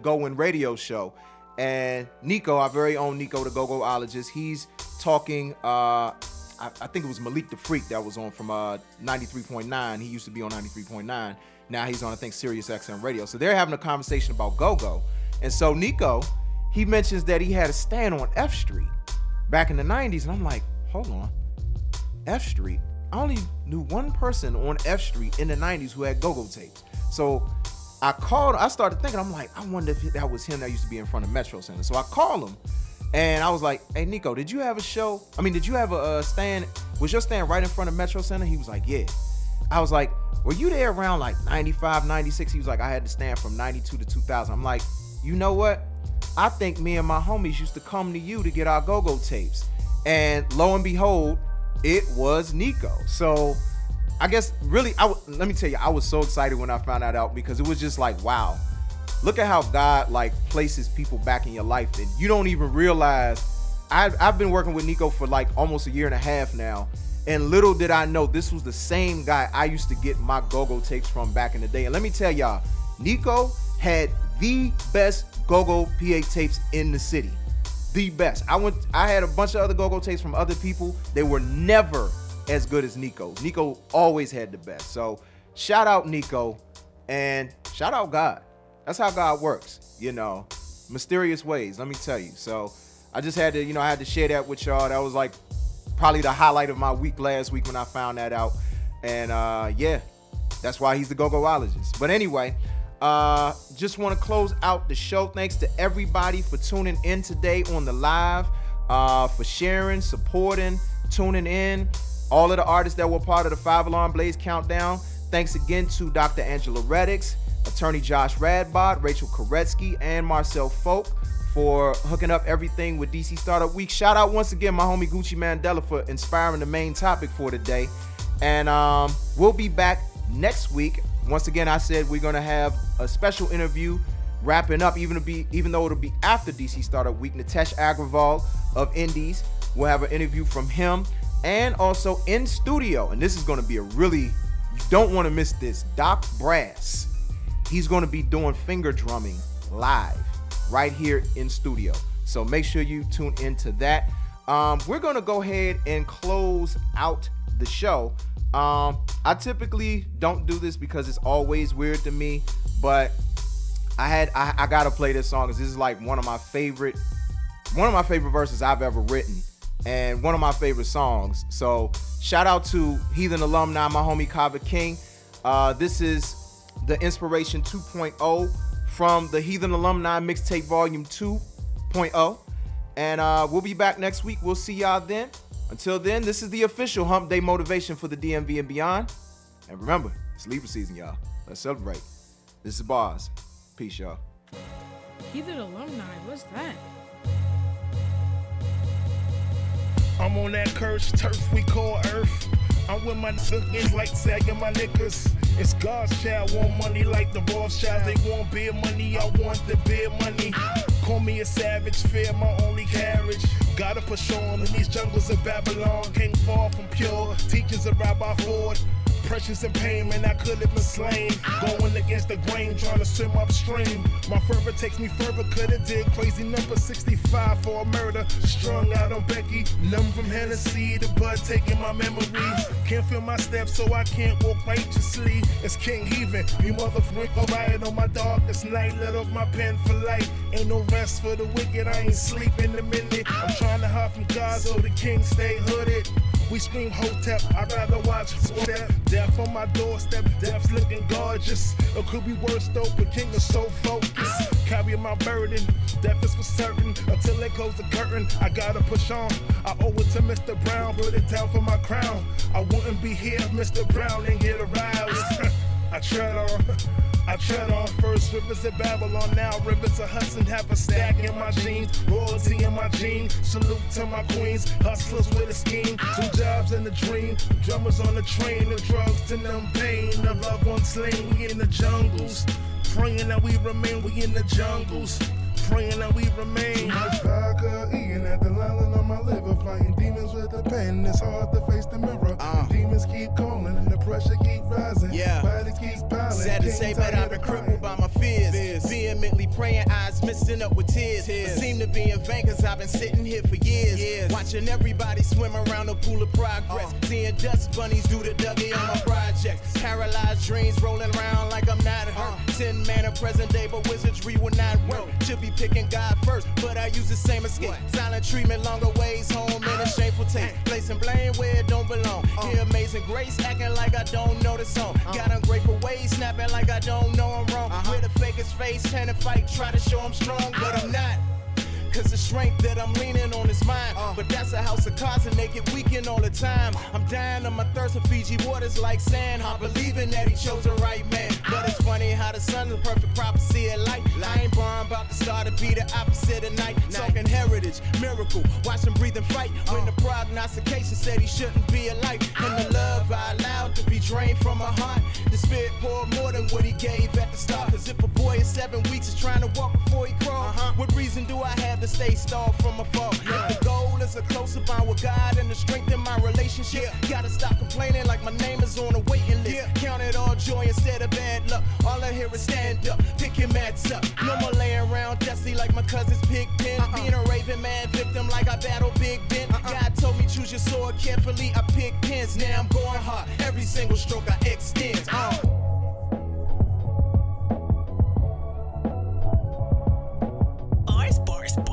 Go In Radio show, and Nico, our very own Nico, the Go-Goologist, he's talking. I think it was Malik the Freak that was on from 93.9. He used to be on 93.9. Now he's on, I think, Sirius XM Radio. So they're having a conversation about go-go. And so Nico, he mentions that he had a stand on F Street back in the 90s. And I'm like, hold on. F Street? I only knew one person on F Street in the 90s who had go-go tapes. So I started thinking, I'm like, I wonder if that was him that used to be in front of Metro Center. So I called him. And I was like, hey, Nico, did you have a stand? Was your stand right in front of Metro Center? He was like, yeah. I was like, were you there around like 95, 96? He was like, I had to stand from 92 to 2000. I'm like, you know what? I think me and my homies used to come to you to get our go-go tapes. And lo and behold, it was Nico. So I guess really, let me tell you, I was so excited when I found that out, because it was just like, wow. Look at how God like places people back in your life that you don't even realize. I've been working with Nico for like almost a year and a half now, and little did I know this was the same guy I used to get my go-go tapes from back in the day. And let me tell y'all, Nico had the best go-go PA tapes in the city. The best. I had a bunch of other go-go tapes from other people. They were never as good as Nico. Nico always had the best. So shout out Nico, and shout out God. That's how God works, you know, mysterious ways, let me tell you. So I just had to, I had to share that with y'all. That was like probably the highlight of my week last week when I found that out. And yeah, that's why he's the Go-Goologist. But anyway, just want to close out the show. Thanks to everybody for tuning in today on the live, for sharing, supporting, tuning in. All of the artists that were part of the 5 Alarm Blaze Countdown. Thanks again to Dr. Angela Reddix, Attorney Josh Radbod, Rachel Koretsky, and Marcel Folk for hooking up everything with DC Startup Week. Shout out once again my homie Gucci Mandela for inspiring the main topic for today. And we'll be back next week. Once again, I said we're going to have a special interview wrapping up, even though it'll be after DC Startup Week. Nitesh Agrawal of Indies. We'll have an interview from him, and also in studio. And this is going to be you don't want to miss this. Doc Brass. He's going to be doing finger drumming live right here in studio. So make sure you tune into that. We're going to go ahead and close out the show. I typically don't do this because it's always weird to me, but I got to play this song because this is like one of my favorite verses I've ever written, and one of my favorite songs. So shout out to Heathen alumni, my homie Kava King. This is the Inspiration 2.0 from the Heathen Alumni Mixtape Volume 2.0. And we'll be back next week. We'll see y'all then. Until then, this is the official Hump Day motivation for the DMV and beyond. And remember, it's Libra season, y'all. Let's celebrate. This is Boz. Peace, y'all. Heathen Alumni, what's that? I'm on that cursed turf we call Earth. I'm with my niggas like sagging my niggas. It's God's child, want money like the Rothschilds. They want beer money, I want the beer money. Call me a savage, fear my only carriage. Gotta push on in these jungles of Babylon. Can't fall from pure, teachers of Rabbi Ford. Precious and pain, man, I could have been slain. Going against the grain, trying to swim upstream. My fervor takes me further, could have did crazy number 65 for a murder. Strung out on Becky, numb from Hennessy, the bud taking my memories. Can't feel my steps, so I can't walk righteously. It's King Heathen, you motherfucker, riot on my darkest night. Let off my pen for light. Ain't no rest for the wicked, I ain't sleeping a minute. I'm trying to hide from God so the king stay hooded. We scream Hotep, I'd rather watch Step. Death on my doorstep, death's looking gorgeous. It could be worse though, but King is so focused. Carrying my burden, death is for certain. Until they close the curtain, I gotta push on. I owe it to Mr. Brown, put it down for my crown. I wouldn't be here if Mr. Brown didn't get aroused. I tread on first rivers of Babylon, now rivers of Hudson. Have a stack in my jeans, royalty in my jeans. Salute to my queens, hustlers with a scheme. 2 jobs and a dream, drummers on the train. The drugs to numb pain, the loved ones slain. We in the jungles, praying that we remain. We in the jungles, praying that we remain. Too much vodka, eating at the line on my liver. Fighting demons with the pen, it's hard to face the mirror. Demons keep calling and the pressure keep rising. Body keeps piling. Sad to say, but I've been crippled by my fears. Vehemently praying, eyes misting up with tears. But seem to be in vain, cause I've been sitting here for years. Watching everybody swim around the pool of progress. Seeing dust bunnies do the Dougie on my project. Paralyzed dreams rolling around like I'm not hurt. 10 man of present day, but wizardry will not work. Should be picking God first, but I use the same escape. Silent treatment, longer ways home in a shameful taste. Placing blame where it don't belong. Hear amazing grace, acting like I don't know the song. Got ungrateful ways, snapping like I don't know I'm wrong. With a fakest face, trying to fight, try to show I'm strong, but I'm not. Cause the strength that I'm leaning on is mine. But that's a house of cards and they get weakened all the time. I'm dying of my thirst for Fiji waters like sand. I'm believing that he chose the right man. But it's funny how the sun's a perfect prophecy of light. I ain't born about to start to be the opposite of night. Talking heritage, miracle, watch him breathe and fight. When the prognostication said he shouldn't be alive. And the love I allowed to be drained from my heart. The spirit poured more than what he gave at the start. Cause if a boy is 7 weeks is trying to walk before he crawl, what reason do I have to stay stalled from afar? The goal is a closer bond with God and the strength in my relationship. Gotta stop complaining like my name is on a waiting list. Count it all joy instead of bad luck. All I hear is stand up, pick your mats up. No more laying around dusty like my cousin's pig pen. Being a raving man victim like I battle Big Ben. God told me choose your sword carefully, I pick pins. Now I'm going hard, every single stroke I extend. Bars.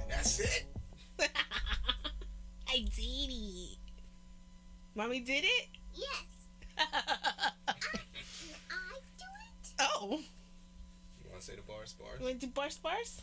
That's it. I did it. Mommy did it? Yes. I do it. Oh. You want to say the bars? You want to do bars? Bars.